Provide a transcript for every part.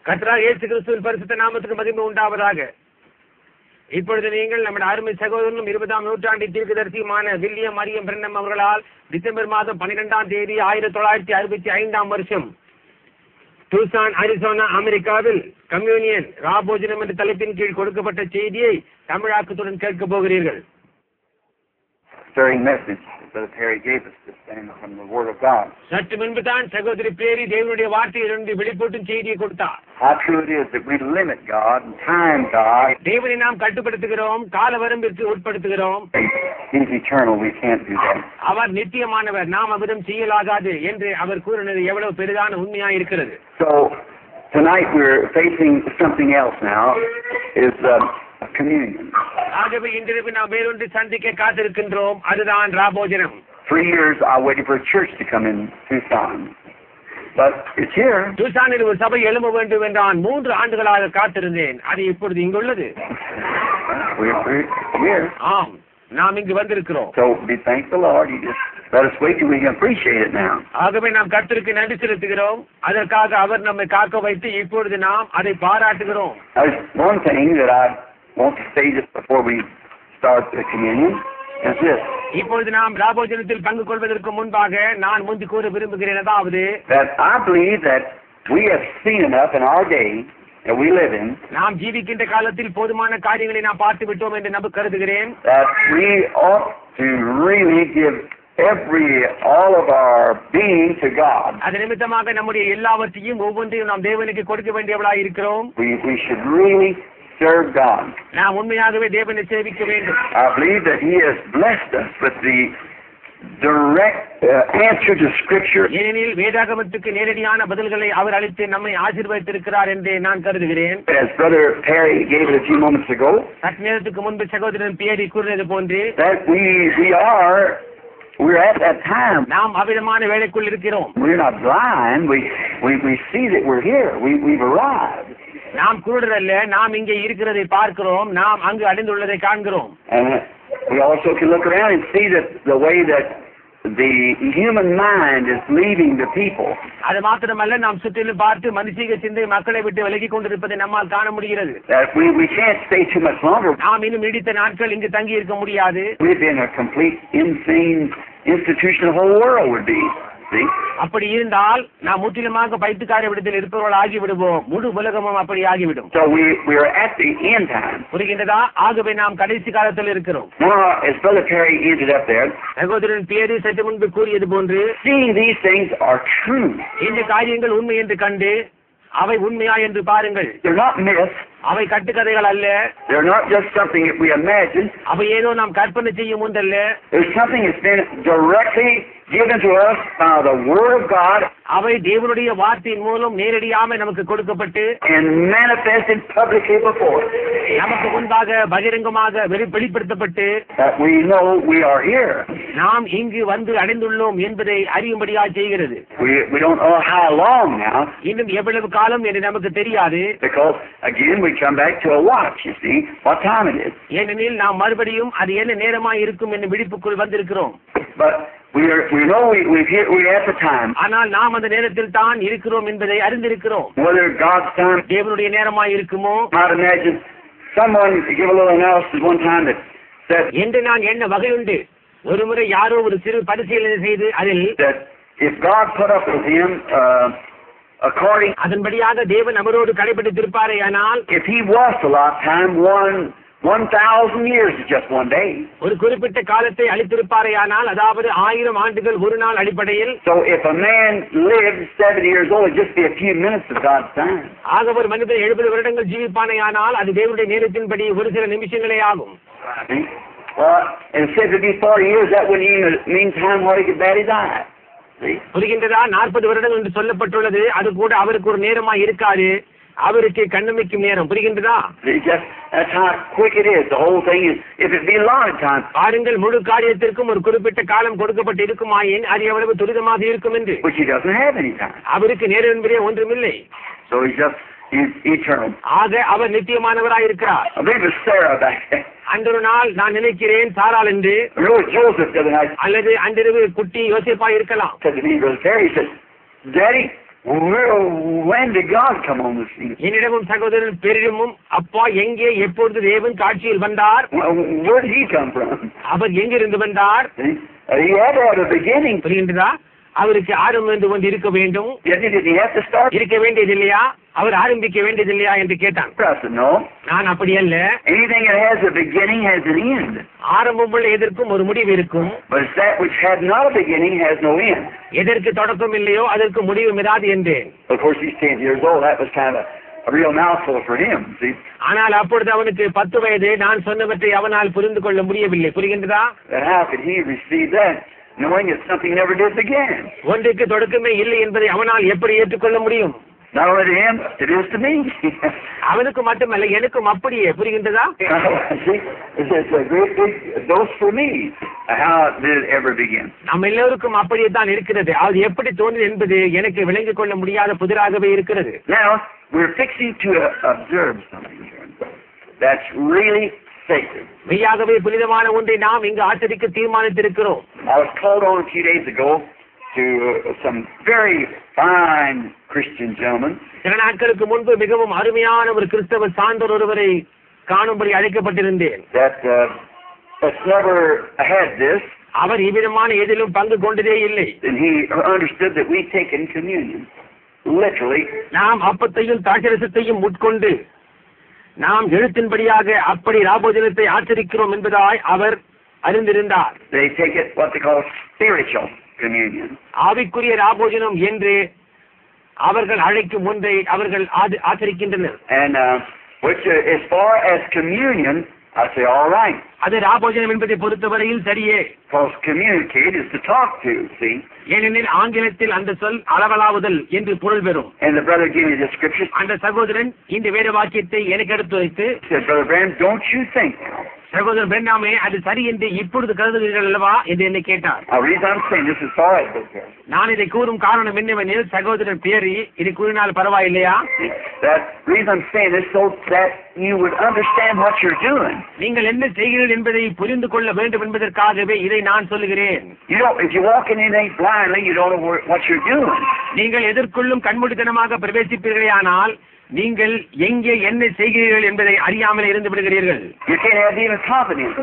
கர்த்தராகிய இயேசு கிறிஸ்துவின் பரிசுத்த நாமத்துக்கு மகிமை உண்டாவதாக. இப்பொழுது நீங்கள் நம்முடைய அருமை சகோதரனும் 20ஆம் நூற்றாண்டின் தீர்க்கதரிசியுமான வில்லியம் மரியம் பிரென்னம் அவர்களால் டிசம்பர் மாதம் 12ஆம் தேதி 1965ஆம் வருஷம் டூசான் அரிசோனா அமெரிக்காவில் கம்யூனியன் ராபோஜனம் என்ற தலைப்பின் கீழ் கொடுக்கப்பட்ட செய்தியை தமிழாக்கத்துடன் கேட்க போகிறீர்கள். Brother Perry gave us this thing from the Word of God. சற்று முன்பு தான் சகோதரி பேரி தேவனுடைய வார்த்தையிலிருந்து வெளிப்படும் செய்தியை கொடுத்தார். How true it is that we limit God and time God. தேவனை நாம் கட்டுப்படுத்துகிறோம், கால வரம்பிற்கு உட்படுத்துகிறோம். He's eternal, we can't do that. அவர் நித்தியமானவர், நாம் அவரிடம் செய்யலாகாது என்று அவர் கூறினது எவ்வளவு பெரிதான உண்மையாக இருக்கிறது. So tonight we're facing something else now, is communion. ஆகவே இன்றிரவு நாம் வேறொன்று சந்திக்க காத்திருக்கின்றோம், அதுதான் ராபோஜனம். 3 years I waited for a church to come in Tucson, but it's here. டூசானில் ஒரு சபை எழும்ப வேண்டும் என்றான் 3 ஆண்டுகளாக காத்திருந்தேன், அது இப்பொழுது இங்குள்ளது. We're here. ஆம், நாம் இங்கு வந்திருக்கிறோம். So we thank the Lord. He just let us wait till we can appreciate it now. ஆகவே நாம் கர்த்தருக்கு நன்றி செலுத்துகிறோம், அதற்காக அவர் நம்மை காக்க வைத்து இப்பொழுது நாம் அதை பாராட்டுகிறோம். There's one thing that I want to say just before we start the communion is this. இப்பொழுது நாம் ராபோஜனத்தில் பங்கு கொள்வதற்கு முன்பாக நான் முந்தி கூற விரும்புகிறேன், அதாவது that I believe that we have seen enough in our day that we live in. நாம் ஜீவிக்கின்ற காலத்தில் போதுமான காரியங்களை நாம் பார்த்து விட்டோம் என்று நம்ப கருதுகிறேன். That we ought to really give all of our being to God. அது நிமித்தமாக நம்முடைய எல்லாவற்றையும் ஒவ்வொன்றையும் நாம் தேவனுக்கு கொடுக்க வேண்டியவளாய் இருக்கிறோம். We should really serve God. நாம் உண்மையாகவே தேவனை சேவிக்க வேண்டும். I believe that He has blessed us with the direct answer to Scripture. ஏனெனில் வேதாகமத்துக்கு நேரடியான பதில்களை அவர் அளித்து நம்மை ஆசீர்வதித்திருக்கிறார் என்று நான் கருதுகிறேன். As Brother Perry gave it a few moments ago, சற்று நேரத்துக்கு முன்பு சகோதரன் பியரி கூறினது போன்று that we're at that time. நாம் அவ்விதமான வேலைக்குள் இருக்கிறோம். We're not blind. We see that we're here. We've arrived. நாம் குருடரல்ல, நாம் இங்கே இருக்கிறதை பார்க்கிறோம், நாம் அங்கு அடைந்துள்ளதை காண்கிறோம். And we also can look around and see that the way that the human mind is leaving the people. அது மாத்திரமல்ல, நாம் சுற்றிலும் பார்த்து மனுஷீக சிந்தை மக்களை விட்டு விலகி கொண்டிருப்பதை நம்மால் காண முடிகிறது. That we can't stay too much longer. நாம் இன்னும் நீடித்த நாட்கள் இங்கு தங்கி இருக்க முடியாது. We've been a complete insane institution the whole world would be. See? அப்படி இருந்தால் நாம் முற்றிலுமாக பைத்தியக்கார விடத்தில் இருப்பவர்கள் ஆகிவிடுவோம், முழு உலகமும் அப்படி ஆகிவிடும். So we're at the end time. புரிகின்றதா? ஆகவே நாம் கடைசி காலத்தில் இருக்கிறோம். Now, as Brother Perry ended up there, சகோதரன் பியரி சற்று முன்பு கூறியது போன்று, seeing these things are true. இந்த காரியங்கள் உண்மை என்று கண்டு அவை உண்மையா என்று பாருங்கள். They're not myths. அவை கட்டுக்கதைகள் அல்ல. They're not just something that we imagine. அவை ஏதோ நாம் கற்பனை செய்யும் ஒன்றல்ல. There's something that's been directly given to us by the Word of God. அவை தேவனுடைய வார்த்தையின் மூலம் நேரடியாக நமக்கு கொடுக்கப்பட்டு and manifested publicly before us. நமக்கு முன்பாக பகிரங்கமாக வெளிப்படுத்தப்பட்டு that we know we are here. நாம் இங்கு வந்து அடைந்துள்ளோம் என்பதை அறியும்படியாக செய்கிறது. We don't know how long now. இன்னும் எவ்வளவு காலம் என்று நமக்கு தெரியாது. Because again we come back to a watch, you see, what time it is. ஏனெனில் நாம் மறுபடியும் அது என்ன நேரமாய் இருக்கும் என்று விழிப்புக்குள் வந்திருக்கிறோம். But we know we're at the time. ஆனால் நாம் அந்த நேரத்தில் தான் இருக்கிறோம் என்பதை அறிந்திருக்கிறோம். Whether God's time, தேவனுடைய நேரமாய் இருக்குமோ. I'd imagine someone give a little analysis one time that said என்று நான் என்ன வகையுண்டு. ஒருமுறை யாரோ ஒரு சிறு பரிசீலனை செய்து அதில் that if God put up with him according அதன்படியாக தேவன் அவரோடு கடைபிடித்திருப்பாரே, ஆனால் if he was a lifetime 1,000 years is just one day. ஒரு குறிப்பிட்ட காலத்தை அளித்திருப்பாரே, ஆனால் அதாவது 1000 ஆண்டுகள் ஒரு நாள் அடிப்படையில். So if a man lives 70 years old, it just be a few minutes of God's time. ஆக ஒரு மனிதன் 70 வருடங்கள் ஜீவிப்பானே, ஆனால் அது தேவனுடைய நேரத்தின்படி ஒரு சில நிமிஷங்களே ஆகும். And said to be 40 years, that wouldn't even mean time what he could badly die. புரிகின்றதா? 40 வருடங்கள் என்று சொல்லப்பட்டுள்ளது, அது கூட அவருக்கு ஒரு நேரமா இருக்காது, அவருக்கு கண்ணமைக்கும் நேரம். புரிகின்றதா? That's how quick it is. The whole thing is, if it be a lot of time. பாருங்கள், முழு காரியத்திற்கும் ஒரு குறிப்பிட்ட காலம் கொடுக்கப்பட்டு இருக்குமாயின் அது எவ்வளவு துரிதமாக இருக்கும் என்று. Which he doesn't have any time. அவருக்கு நேரம் என்பதே ஒன்றுமில்லை. So he's eternal. ஆக அவர் நித்தியமானவராயிருக்கிறார். I believe it's Sarah back there. அன்றொரு நாள் நான் நினைக்கிறேன் சாராள் என்று, Joseph the other night. அல்லது அன்றிரவு குட்டி யோசேப்பா இருக்கலாம். Said to me, Brother Terry, he said, Daddy, when did God come on the scene? என்னிடமும் சகோதரன் பெரிடமும் அப்பா எங்கே எப்பொழுது தேவன் காட்சியில் வந்தார்? Where did he come from? அவர் எங்கிருந்து வந்தார்? He had to have a beginning. புரிகின்றதா? அவருக்கு ஆரம்பம் என்று ஒன்று இருக்க வேண்டும். Did he have to start? இருக்க வேண்டியது இல்லையா? அவர் ஆரம்பிக்க வேண்டியது இல்லையா என்று கேட்டான். I said, no. நான் அப்படி அல்ல. Anything that has a beginning has an end. ஆரம்பமுள்ள எதற்கும் ஒரு முடிவு இருக்கும். But that which had not a beginning has no end. எதற்கு தொடக்கம் இல்லையோ அதற்கு முடிவும் இராது என்றேன். Of course, he's 10 years old. That was kind of a real mouthful for him. See? ஆனால் அப்பொழுது அவனுக்கு 10 வயது. நான் சொன்னவற்றை அவனால் புரிந்து கொள்ள முடியவில்லை. புரிகின்றதா? How could he receive that, knowing that something never did begin? ஒன்றுக்கு தொடக்கமே இல்லை என்பதை அவனால் எப்படி ஏற்றுக்கொள்ள முடியும்? Not only to him, it is to me. அவனுக்கு மட்டுமல்ல, எனக்கும் அப்படியே. புரிகின்றதா? See, it's a great big dose for me. How did it ever begin? நம்ம எல்லோருக்கும் அப்படியே தான் இருக்கிறது. அது எப்படி தோன்றும் என்பது எனக்கு விளங்கிக் கொள்ள முடியாத புதிராகவே இருக்கிறது. Now, we're fixing to observe something here. That's really sacred. மெய்யாகவே புனிதமான ஒன்றை நாம் இங்கு ஆச்சரிக்க தீர்மானித்திருக்கிறோம். I was called on a few days ago to some very fine Christian gentlemen. சில நாட்களுக்கு முன்பு மிகவும் அருமையான ஒரு கிறிஸ்தவ சான்றோர் ஒருவரை காணும்படி அழைக்கப்பட்டிருந்தேன். That's never had this. அவர் இவ்விதமான எதிலும் பங்கு கொண்டதே இல்லை. And he understood that we take in communion literally. நாம் அப்பத்தையும் தாட்சரசத்தையும் உட்கொண்டு நாம் எழுத்தின்படியாக அப்படி ராபோஜனத்தை ஆச்சரிக்கிறோம் என்பதாய் அவர் அறிந்திருந்தார். They take it what they call spiritual communion. ஆவிக்குரிய ராபோஜனம் என்று அவர்கள் அழைக்கும் ஒன்றை அவர்கள் ஆச்சரிக்கின்றனர். And which as far as communion, I say all right. அது ராபோஜனம் என்பதை பொறுத்தவரையில் சரியே. Because communicate is to talk to, see. ஏனெனில் ஆங்கிலத்தில் அந்த சொல் அளவலாவுதல் என்று பொருள் பெறும். And the brother gave me the scriptures. அந்த சகோதரன் இந்த வேத வாக்கியத்தை எனக்கு எடுத்து வைத்து, said, Brother Branham, don't you think? சகோதரன் பிரண்ணாமே, அது சரி என்று இப்பொழுது கருதுகிறீர்கள் அல்லவா என்று என்னை கேட்டார். The reason I'm saying this is all right, brother. நான் இதை கூறும் காரணம் என்னவெனில், சகோதரன் பேரி இதை கூறினால் பரவாயில்லையா? That reason I'm saying this so that you would understand what you're doing. நீங்கள் என்ன செய்கிறீர்கள் என்பதை புரிந்து கொள்ள வேண்டும் என்பதற்காகவே இதை நான் சொல்லுகிறேன். You don't, if you walk in anything blindly, you don't know what you're doing. நீங்கள் எதற்குள்ளும் கண்மூடித்தனமாக பிரவேசிப்பீர்களேயானால் நீங்கள் எங்கே என்ன செய்கிறீர்கள் என்பதை அறியாமல் இருந்து விடுகிறீர்கள். You can't have even confidence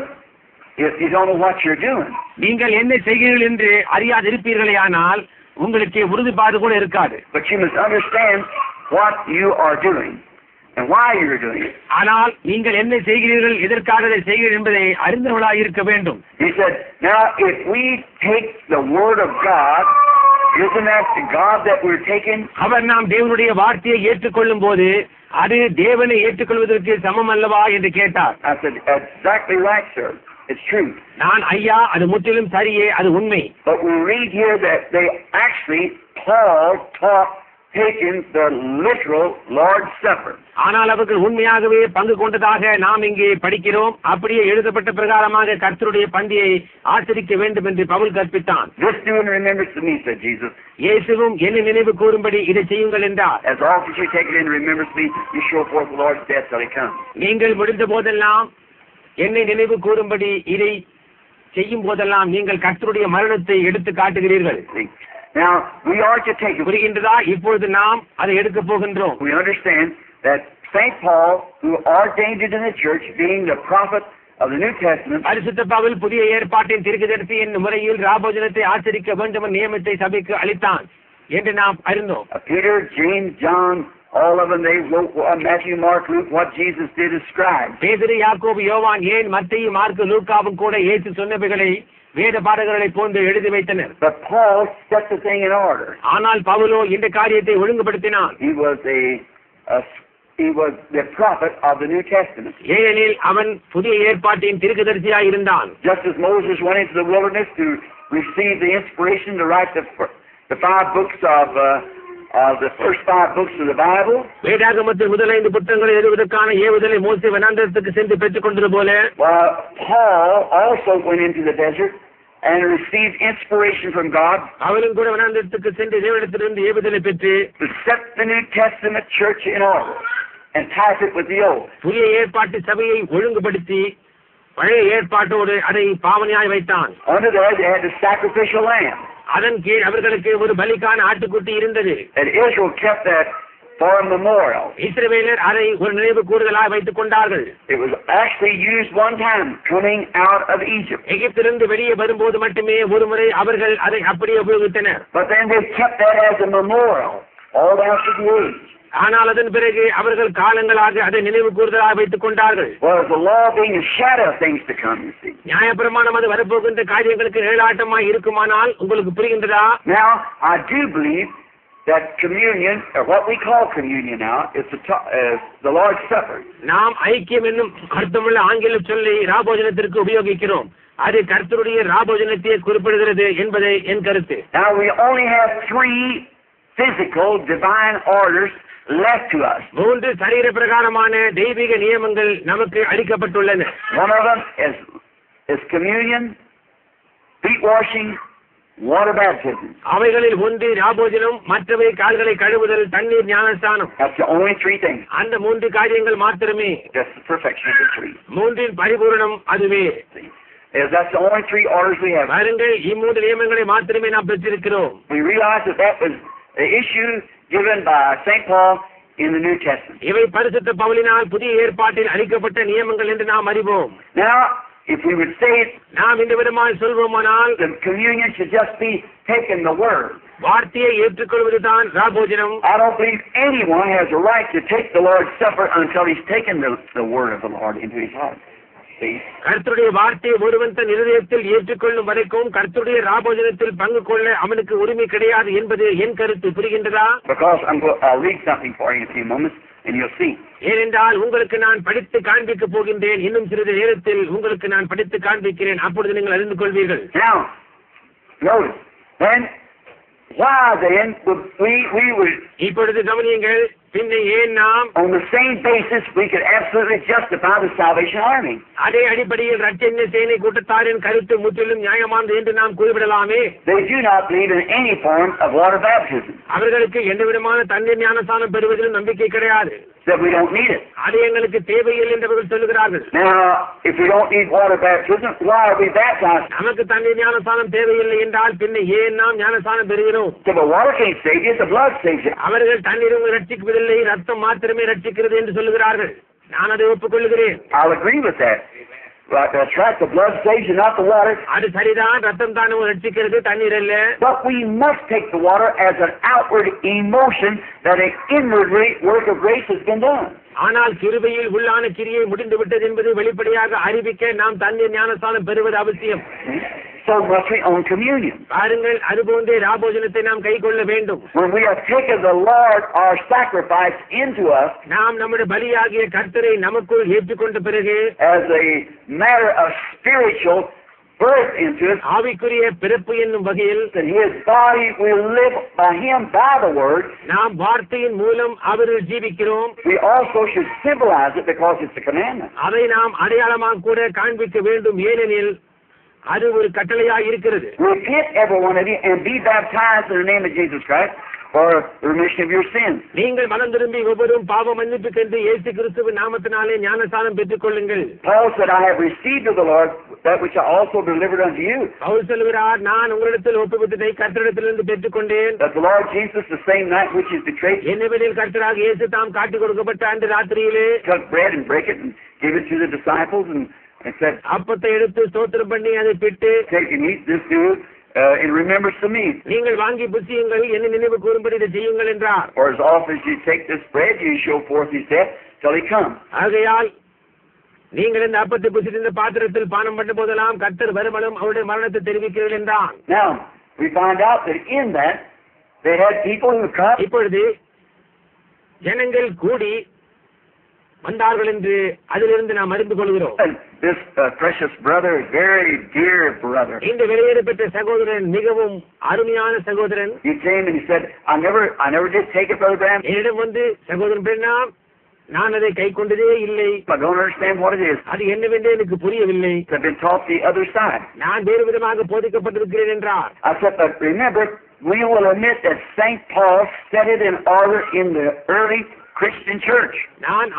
if you don't know what you're doing. நீங்கள் என்ன செய்கிறீர்கள் என்று அறியாதிருப்பீர்களேயானால் உங்களுக்கு உறுதிப்பாடு கூட இருக்காது. But you must understand what you are doing and why you're doing it. ஆனால் நீங்கள் என்ன செய்கிறீர்கள், எதற்காக அதை செய்கிறீர்கள் என்பதை அறிந்தவர்களாக இருக்க வேண்டும். He said, now if we take the word of God, isn't that the God that we're taking? அவர் நாம் தேவனுடைய வார்த்தையை ஏற்றுக்கொள்ளும் போது அது தேவனை ஏற்றுக்கொள்வதற்கு சமம் அல்லவா என்று கேட்டார். I said, exactly right, sir. It's true. நான் ஐயா, அது முற்றிலும் சரியே, அது உண்மை. But we read here that they actually, Paul taught taking the literal Lord's Supper. ஆனால் அவர்கள் உண்மையாகவே பங்கு கொண்டதாக நாம் இங்கே படிக்கிறோம். அப்படியே எழுதப்பட்ட பிரகாரமாக கர்த்தருடைய பந்தியை ஆச்சரிக்க வேண்டும் என்று Pavul கற்பித்தான். This do in remembrance of me, said Jesus. இயேசுவும் என்னை நினைவு கூறும்படி இதை செய்யுங்கள் என்றார். As often as you take it in remembrance of me, you show forth the Lord's death till he comes. நீங்கள் முடிந்த போதெல்லாம் என்னை நினைவு கூறும்படி இதை செய்யும் போதெல்லாம் நீங்கள் கர்த்தருடைய மரணத்தை எடுத்து காட்டுகிறீர்கள். Now, we are to take it. புரிகின்றதா? இப்பொழுது நாம் அதை எடுக்க போகின்றோம். We understand that St. Paul, who ordained it in the church, being the prophet of the New Testament, பரிசுத்த பவுல் புதிய ஏற்பாட்டின் தீர்க்கதரிசி என்னும் முறையில் ராபோஜனத்தை ஆச்சரிக்க வேண்டும் என்ற நியமத்தை சபைக்கு அளித்தான் என்று நாம் அறிந்தோம். Peter, James, John, all of them, they wrote Matthew, Mark, Luke, what Jesus did as scribes. பேதுரு, யாக்கோபு, யோவான், ஏன் மத்தேயு, மார்க்கு, லூக்காவும் கூட இயேசு சொன்னவைகளை வேத பாடகர்களை போன்று எழுதி வைத்தனர். But Paul set the thing in order. ஆனால் பவுலோ இந்த காரியத்தை ஒழுங்குபடுத்தினான். He was the prophet of the New Testament. ஏனெனில் அவன் புதிய ஏற்பாட்டின் தீர்க்கதரிசியாய் இருந்தான். Just as Moses went into the wilderness to receive the inspiration to write the 5 books of the first 5 books of the Bible. வேதாகமத்தின் முதல் 5 புத்தகங்களை எழுதுவதற்கான ஏவுதலை மோசே வனாந்தரத்துக்கு சென்று பெற்றுக் கொண்டது போல, Paul also went into the desert and received inspiration from God. அவரும் கூட வனாந்தரத்துக்கு சென்று தேவனிடத்திலிருந்து ஏவுதலை பெற்று to set the New Testament church in order and tie it with the old. புதிய ஏற்பாட்டு சபையை ஒழுங்குபடுத்தி பழைய ஏற்பாட்டோடு அதை பாவனையாய் வைத்தான். Under there they had the sacrificial lamb. அதன் கீழ் அவர்களுக்கு ஒரு பலிக்கான ஆட்டுக்குட்டி இருந்தது. And Israel kept that for a memorial. இஸ்ரவேலர் அதை ஒரு நினைவு கூறுதலாக வைத்துக் கொண்டார்கள். It was actually used one time coming out of Egypt. எகிப்திலிருந்து வெளியே வரும்போது மட்டுமே ஒரு முறை அவர்கள் அதை அப்படியே உபயோகித்தனர். But then they kept that as a memorial all down through the age. ஆனால் அதன் பிறகு அவர்கள் காலங்களாக அதை நினைவு கூறுதலாக வைத்துக் கொண்டார்கள். Well, the law being a shadow of things to come, you see. நியாயப்பிரமாணம் அது வரப்போகின்ற காரியங்களுக்கு நிழலாட்டமாய் இருக்குமானால் உங்களுக்கு புரிகின்றதா? Now, I do believe that communion, or what we call communion now, is the Lord's Supper. நாம் ஐக்கியம் என்னும் அர்த்தமுள்ள ஆங்கில சொல்லை ராபோஜனத்திற்கு உபயோகிக்கிறோம். அது கர்த்தருடைய ராபோஜனத்தை குறிப்பிடுகிறது என்பதை என் கருத்து. Now, we only have 3 physical divine orders left to us. 3 சரீர பிரகாரமான தெய்வீக நியமங்கள் நமக்கு அளிக்கப்பட்டுள்ளன. One of them is communion, feet washing, water baptism. அவைகளில் ஒன்று ராபோஜனம், மற்றவை கால்களை கழுவுதல், தண்ணீர் ஞானஸ்நானம். That's the only 3 things. அந்த 3 காரியங்கள் மாத்திரமே. That's the perfection of the 3. 3இன் பரிபூரணம் அதுவே. That's the only 3 orders we have. பாருங்கள், இம்மூன்று நியமங்களை மாத்திரமே நாம் பெற்றிருக்கிறோம். We realize that was the issue given by St. Paul in the New Testament. இவை பரிசுத்த பவுலினால் புதிய ஏற்பாட்டில் அளிக்கப்பட்ட நியமங்கள் என்று நாம் அறிவோம். Now, if we would say it, நாம் இந்த விதமாக சொல்வோமானால் the communion should just be taking the word. வார்த்தையை ஏற்றுக்கொள்வதுதான் ராபோஜனம். I don't believe anyone has a right to take the Lord's Supper until he's taken the word of the Lord into his heart. கர்த்தருடைய வார்த்தையை ஒருவன் தன் இருதயத்தில் ஏற்றுக்கொள்ளும் வரைக்கும் கர்த்தருடைய ராபோஜனத்தில் பங்கு கொள்ள அவனுக்கு உரிமை கிடையாது என்பது என் கருத்து. புரிகின்றதா? Because I'll read something for you in a few moments and you'll see. ஏனென்றால் உங்களுக்கு நான் படித்து காண்பிக்க போகின்றேன். இன்னும் சிறிது நேரத்தில் உங்களுக்கு நான் படித்து காண்பிக்கிறேன். அப்பொழுது நீங்கள் அறிந்து கொள்வீர்கள். Now, notice, then, why then would we would... இப்பொழுது கவனியுங்கள். பின்ன ஏன் நாம் on the same basis we could absolutely justify the Salvation Army. அதே அடிப்படையில் ரட்சண்ய சேனை கூட்டத்தாரின் கருத்து முற்றிலும் நியாயமானது என்று நாம் கூறிவிடலாமே. They do not believe in any form of water baptism. அவர்களுக்கு எந்த விதமான தண்ணீர் ஞானஸ்நானம் பெறுவதிலும் நம்பிக்கை கிடையாது. That we don't need it. அது எங்களுக்கு தேவையில்லை என்று அவர்கள் சொல்லுகிறார்கள். Now, if we don't need water baptism, why are we baptized? நமக்கு தண்ணீர் ஞானஸ்நானம் தேவையில்லை என்றால் பின்ன ஏன் நாம் ஞானஸ்நானம் பெறுகிறோம்? So the water can't save you, the blood saves you. அவர்கள் தண்ணீர் உங்களை ரட்சிப்பதில்லை, ரத்தம் மாத்திரமே ரட்சிக்கிறது என்று சொல்லுகிறார்கள். நான் அதை ஒப்புக்கொள்கிறேன். I'll agree with that. Right, that's right, the blood saves you, not the water. அது சரிதான், ரத்தம் தான் ரட்சிக்கிறது, தண்ணீர் அல்ல. But we must take the water as an outward emotion that an inward work of grace has been done. ஆனால் கிருபையில் உள்ளான கிரியை முடிந்து விட்டது என்பது வெளிப்படையாக அறிவிக்க நாம் தண்ணீர் ஞானஸ்நானம் பெறுவது அவசியம். So must we on communion. பாருங்கள், அதுபோன்றே ராபோஜனத்தை நாம் கைக்கொள்ள வேண்டும். When we have taken the Lord, our sacrifice, into us, நாம் நம்முடைய பலியாகிய கர்த்தரை நமக்குள் ஏற்றுக்கொண்ட பிறகு as a matter of spiritual birth into us, ஆவிக்குரிய பிறப்பு என்னும் வகையில், that His body will live by Him by the Word. நாம் வார்த்தையின் மூலம் அவரில் ஜீவிக்கிறோம். We also should symbolize it because it's a commandment. அதை நாம் அடையாளமாக கூட காண்பிக்க வேண்டும், ஏனெனில் அது ஒரு கட்டளையாக இருக்கிறது. Repent, every one of you, and be baptized in the name of Jesus Christ for the remission of your sins. நீங்கள் மனம் திரும்பி ஒவ்வொருவரும் பாவ மன்னிப்புக்கென்று இயேசு கிறிஸ்துவின் நாமத்தினாலே ஞானஸ்நானம் பெற்றுக் கொள்ளுங்கள். Paul said, I have received of the Lord that which I also delivered unto you. Pavul சொல்கிறார், நான் உங்களிடத்தில் ஒப்புவித்ததை கர்த்தரிடத்திலிருந்து பெற்றுக்கொண்டேன். That the Lord Jesus, the same night which is betrayed, என்னவெனில் கர்த்தராக இயேசு தாம் காட்டிக் கொடுக்கப்பட்ட அன்று ராத்திரியிலே took bread and break it and gave it to the disciples and said, அப்பத்தை எடுத்து ஸ்தோத்திரம் பண்ணி அதை பிட்டு, take and eat this, do in remembrance of me. நீங்கள் வாங்கி புசியுங்கள், என்ன நினைவு கூறும்படி இதை செய்யுங்கள் என்றார். For as often as you take this bread, you show forth His death till He comes. ஆகையால் நீங்கள் இந்த அப்பத்தை புசித்து இந்த பாத்திரத்தில் பானம் பண்ண போதெல்லாம் கர்த்தர் வருமளவும் அவருடைய மரணத்தை தெரிவிக்கிறீர்கள் என்றான். Now we find out that in that they had people who come. இப்பொழுது ஜனங்கள் கூடி வந்தார்கள் என்று அதிலிருந்து நாம் அறிந்து கொள்கிறோம். This precious brother, very dear brother, இந்த வெளியேறப்பட்ட சகோதரன் மிகவும் அருமையான சகோதரன். He came and he said, I never did take it, Brother Branham. என்னிடம் வந்து, சகோதரன் பிரணாம், நான் அதை கை கொண்டதே இல்லை. I don't understand what it is. அது என்னவென்று எனக்கு புரியவில்லை. I've been taught the other side. நான் வேறு விதமாக போதிக்கப்பட்டிருக்கிறேன் என்றார். I said, but remember, we will admit that St. Paul set it in order in the early Christian church.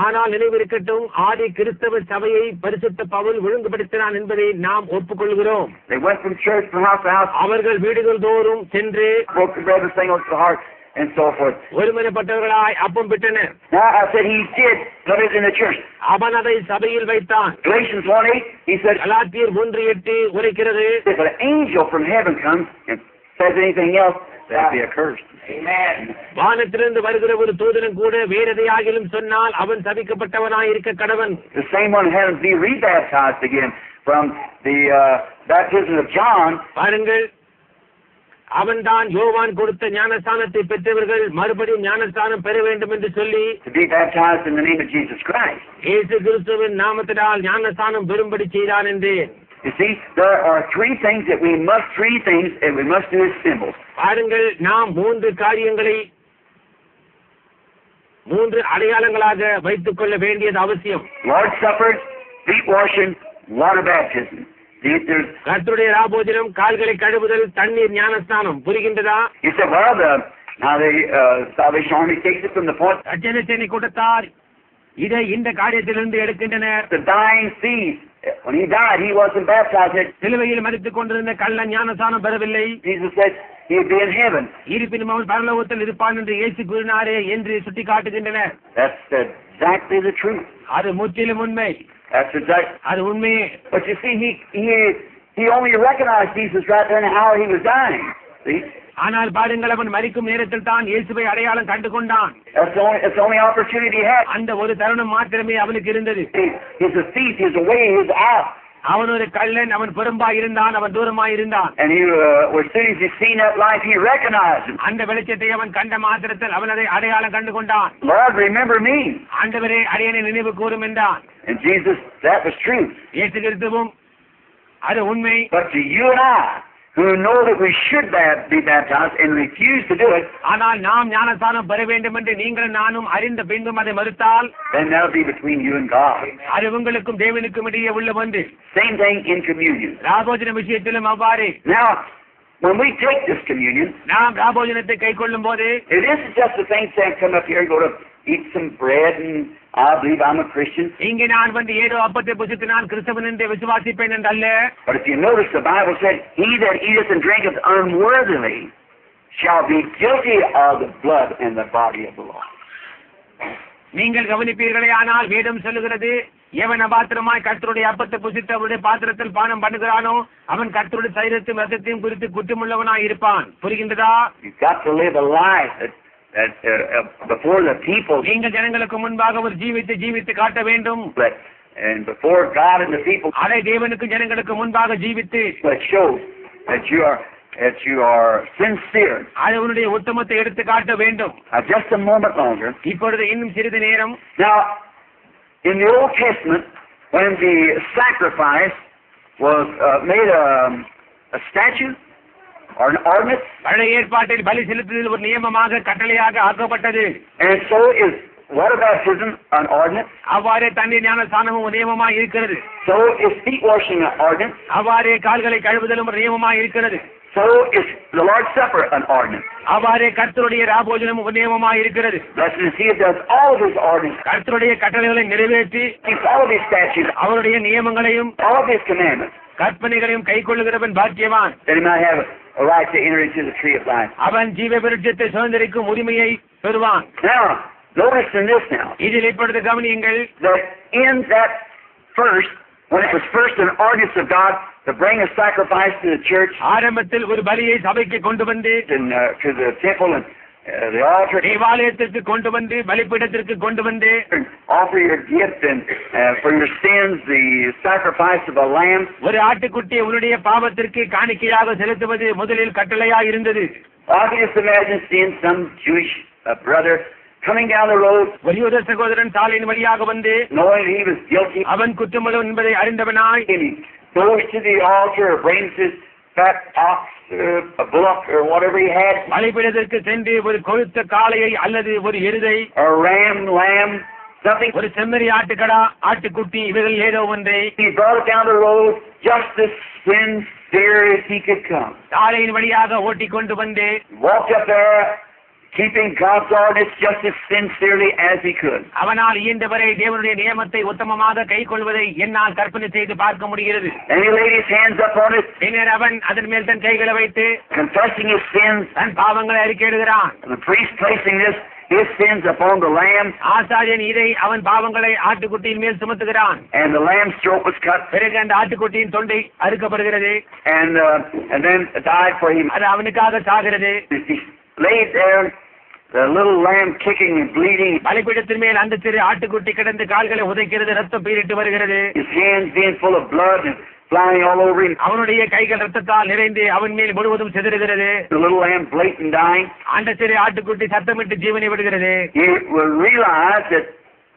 ஆனால் நினைவிருக்கட்டும், ஆதி கிறிஸ்தவ சபையை பரிசுத்த பவுல் ஒழுங்குபடுத்தினான் என்பதை நாம் ஒப்புக்கொள்கிறோம். They went from church from house to house, அவர்கள் வீடுகள் தோறும் சென்று broke the bread, sang to the heart, and so forth. ஒருமனப்பட்டவர்களாய் அப்பம் பிட்டனர். Now I said he did put it in the church. அவன் அதை சபையில் வைத்தான். Galatians 1:8, he said, கலாத்தியர் 1:8 உரைக்கிறது, if an angel from heaven comes and says anything else, that'd be accursed. Amen. வானத்திலிருந்து வருகிற ஒரு தூதனும் கூட வேற எதையாகிலும் சொன்னால் அவன் சபிக்கப்பட்டவனாய் இருக்க கடவன். The same one had to be rebaptized again from the baptism of John. பாருங்கள், அவன்தான் யோவான் கொடுத்த ஞானஸ்தானத்தை பெற்றவர்கள் மறுபடியும் ஞானஸ்தானம் பெற வேண்டும் என்று சொல்லி To be baptized in the name of Jesus Christ. இயேசு கிறிஸ்துவின் நாமத்தினால் ஞானஸ்தானம் பெறும்படி செய்தான் என்றேன். You see, there are three things that we must do as symbols. பாருங்கள், நாம் மூன்று காரியங்களை மூன்று அடையாளங்களாக வைத்துக் கொள்ள வேண்டியது அவசியம். Lord's Supper, feet washing, water baptism. கர்த்தருடைய ராபோஜனம், கால்களை கழுவுதல், தண்ணீர் ஞானஸ்தானம். புரிகின்றதா? You said, well, now the Salvation Army takes it from the point. ரட்சணை சேனை கூட்டத்தார் இதை இந்த காரியத்திலிருந்து எடுக்கின்றனர். The dying thief, when he died, he wasn't baptized. சிலுவையில் மரித்துக் கொண்டிருந்த கள்ள ஞானஸ்தானம் பெறவில்லை. Jesus said he'd be in heaven. இருப்பினும் அவன் பரலோகத்தில் இருப்பான் என்று இயேசு கூறினாரே என்று சுட்டி காட்டுகின்றனர். That's exactly the truth. அது முற்றிலும் உண்மை. That's exactly. அது உண்மையே. But you see, he only recognized Jesus right there in the hour he was dying. See? ஆனால் பாருங்கள், அவன் மரிக்கும் நேரத்தில் தான் இயேசுவை அடையாளம் கண்டு கொண்டான். That's the only opportunity he had. அந்த ஒரு தருணம் மாத்திரமே அவனுக்கு இருந்தது. He's a thief. He's away. He's out. அவன் ஒரு கள்ளன். அவன் புறம்பாய் இருந்தான். அவன் தூரமாய் இருந்தான். And as soon as he seen that light, he recognized him. அந்த வெளிச்சத்தை அவன் கண்ட மாத்திரத்தில் அவன் அதை அடையாளம் கண்டு கொண்டான். Lord, remember me. ஆண்டவரே, அடியேனை நினைவு கூரும் என்றான். And Jesus, that was true. இயேசு கிறிஸ்துவும் அது உண்மை. But to you and I, who know that we should be baptized and refuse to do it, ஆனால் நாம் ஞானஸ்தானம் பெற வேண்டும் என்று நீங்களும் நானும் அறிந்த பின்பும் அதை மறுத்தால், then that'll be between you and God. அது உங்களுக்கும் தேவனுக்கும் இடையே உள்ள ஒன்று. Same thing in communion. ராபோஜன விஷயத்திலும் அவ்வாறு. Now, when we take this communion, நாம் ராபோஜனத்தை கை கொள்ளும் போது, it isn't just the thing saying, come up here and go to eat some bread and I believe I'm a Christian. இங்கே நான் வந்து ஏதோ அப்பத்தை புசித்து நான் கிறிஸ்தவன் என்று விசுவாசிப்பேன் என்றல்ல. But if you notice, the Bible said, he that eateth and drinketh unworthily shall be guilty of the blood and the body of the Lord. நீங்கள் கவனிப்பீர்களே, ஆனால் வேதம் சொல்லுகிறது, எவன் அபாத்திரமாய் கர்த்தருடைய அப்பத்தை புசித்து அவருடைய பாத்திரத்தில் பானம் பண்ணுகிறானோ அவன் கர்த்தருடைய சரீரத்தையும் ரத்தத்தையும் குறித்து குற்றமுள்ளவனாய் இருப்பான். புரிகின்றதா? You've got to live a life that before the people, நீங்கள் ஜனங்களுக்கு முன்பாக ஒரு ஜீவித்து காட்ட வேண்டும். And before God and the people, அதை தேவனுக்கு ஜனங்களுக்கு முன்பாக ஜீவித்து that shows that you are sincere. அது உன்னுடைய உத்தமத்தை எடுத்து காட்ட வேண்டும். Just a moment longer. இப்பொழுது இன்னும் சிறிது நேரம். Now, in the Old Testament, when the sacrifice was made a statue or an ordinance, பழைய ஏற்பாட்டில் பலி செலுத்துதல் ஒரு நியமமாக கட்டளையாக ஆக்கப்பட்டது. and so is water baptism an ordinance. அவ்வாறே தண்ணீர் ஞானஸ்தானமும் ஒரு நியமமாக இருக்கிறது. So is feet washing an ordinance. அவ்வாறே கால்களை கழுவுதலும் ஒரு நியமமாக இருக்கிறது. So is the Lord's Supper an ordinance. அவ்வாறே கர்த்தருடைய ராபோஜனம் ஒரு நியமமாக இருக்கிறது. Blessed is he that does all of his ordinances. கர்த்தருடைய கட்டளைகளை நிறைவேற்றி keeps all of his statutes, அவருடைய நியமங்களையும் all of his commandments, கற்பனைகளையும் கைக்கொள்ளுகிறவன் பாக்கியவான். that he might have a right to enter into the tree of life. அவன் ஜீவ விருட்சத்தை சுதந்தரிக்கும் உரிமையை பெறுவான். Now, notice in this now, இதில் இப்பொழுது கவனியுங்கள், that in that first, when it was first an ordinance of God to bring a sacrifice to the church, ஆரம்பத்தில் ஒரு பலியை சபைக்கு கொண்டு வந்து and to the temple and the altar, தேவாலயத்திற்கு கொண்டு வந்து பலிபீடத்திற்கு கொண்டு வந்து and offer your gift and for your sins the sacrifice of a lamb. ஒரு ஆட்டுக்குட்டியை உன்னுடைய பாவத்திற்கு காணிக்கையாக செலுத்துவது முதலில் கட்டளையாக இருந்தது. I can just imagine seeing some Jewish brother coming down the road, ஒரு யூத சகோதரன் சாலையின் வழியாக வந்து knowing he was guilty, அவன் குற்றமுள்ளவன் என்பதை அறிந்தவனாய் and he goes to the altar or brings his fat ox, a bullock or whatever he had, பலிபீடத்திற்கு சென்று ஒரு கொழுத்த காளையை அல்லது ஒரு எருதை, a lamb, something. ஒரு செம்மறி ஆட்டுக்கடா, ஆட்டுக்குட்டி, இவைகள் ஏதோ ஒன்றை He brought it down the road just as sincere as he could come. சாலையின் வழியாக ஓட்டிக் கொண்டு வந்து Walked up there, keeping God's ordinance just as sincerely as he could. அவனால் இயன்றவரை தேவனுடைய நியமத்தை உத்தமமாக கைக்கொள்வதை என்னால் கற்பனை செய்து பார்க்க முடிகிறது. And he laid his hands upon it, பின்னர் அவன் அதன் மேல் தன் கைகளை வைத்து confessing his sins, தன் பாவங்களை அறிக்கையிடுகிறான். and the priest placing his sins upon the lamb, ஆசாரியன் இதை அவன் பாவங்களை ஆட்டுக்குட்டியின் மேல் சுமத்துகிறான். and the lamb's throat was cut, பிறகு அந்த ஆட்டுக்குட்டியின் தொண்டை அறுக்கப்படுகிறது. and then died for him. அது அவனுக்காக சாகிறது. He laid there, the little lamb kicking and bleeding, பலிபீடத்தின் மேல் அந்த சிறு ஆட்டுக்குட்டி கிடந்து கால்களை உதைக்கிறது, ரத்தம் பீரிட்டு வருகிறது. his hands being full of blood and flying all over him, அவனுடைய கைகள் ரத்தத்தால் நிறைந்து அவன் மேல் முழுவதும் சிதறுகிறது. the little lamb blatant dying. அந்த சிறு ஆட்டுக்குட்டி சத்தமிட்டு ஜீவனை விடுகிறது. He will realize that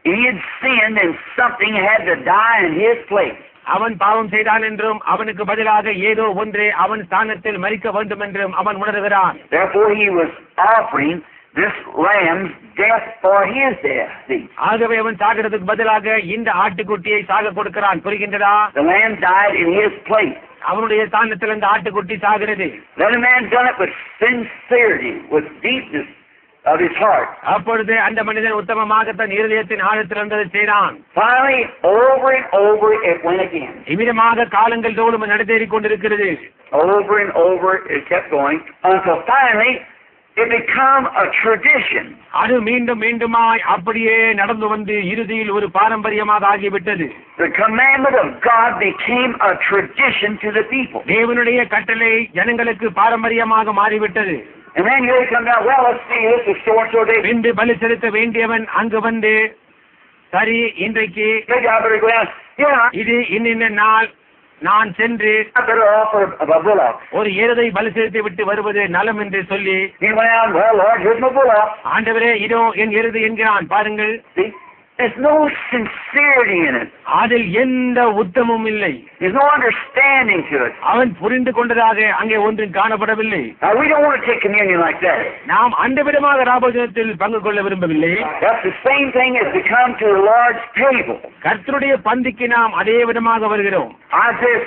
he had sinned and something had to die in his place. அவன் பாவம் செய்தான் என்றும் அவனுக்கு பதிலாக ஏதோ ஒன்று அவன் ஸ்தானத்தில் மரிக்க வேண்டும் என்றும் அவன் உணர்கிறான். Therefore he was offering this lamb's death for his death. See? ஆகவே அவன் சாகிறதுக்கு பதிலாக இந்த ஆட்டுக்குட்டியை சாக கொடுக்கிறான். புரிகின்றதா? The lamb died in his place. அவனுடைய ஸ்தானத்தில் அந்த ஆட்டுக்குட்டி சாகிறது. Then a man done it with sincerity, with deepness of his heart. அப்பொழுது அந்த மனிதன் உத்தமமாக தன் இருதயத்தின் ஆழத்தில் இருந்ததை செய்தான். Finally, over and over it went again. இவ்விதமாக காலங்கள் தோறும் நடத்தேறிக் கொண்டிருக்கிறது. Over and over it kept going until finally it became a tradition. அது மீண்டும் மீண்டுமாய் அப்படியே நடந்து வந்து இறுதியில் ஒரு பாரம்பரியமாக ஆகிவிட்டது. The commandment of God became a tradition to the people. தேவனுடைய கட்டளை ஜனங்களுக்கு பாரம்பரியமாக மாறிவிட்டது. And then here they come down, well, let's see, this is so-and-so day. பின்பு பலி செலுத்த வேண்டியவன் அங்கு வந்து, சரி இன்றைக்கு Maybe I better go down. Yeah, இது இன்னின்ன நாள், நான் சென்று I better offer a bullock. ஒரு எருதை பலி செலுத்தி விட்டு வருவது நலம் என்று சொல்லி, He went out, well, Lord, here's my bullock. ஆண்டவரே இதோ என் எருது என்கிறான். பாருங்கள், See, there's no sincerity in it. அதில் எந்த உத்தமும் இல்லை. There's no understanding to it. அவன் புரிந்து கொண்டதாக அங்கே ஒன்றும் காணப்படவில்லை. Now, we don't want to take communion like that. நாம் அந்த விதமாக ராபோஜனத்தில் பங்கு கொள்ள விரும்பவில்லை. That's the same thing as to come to the Lord's table. கர்த்தருடைய பந்திக்கு நாம் அதே விதமாக வருகிறோம். Isaiah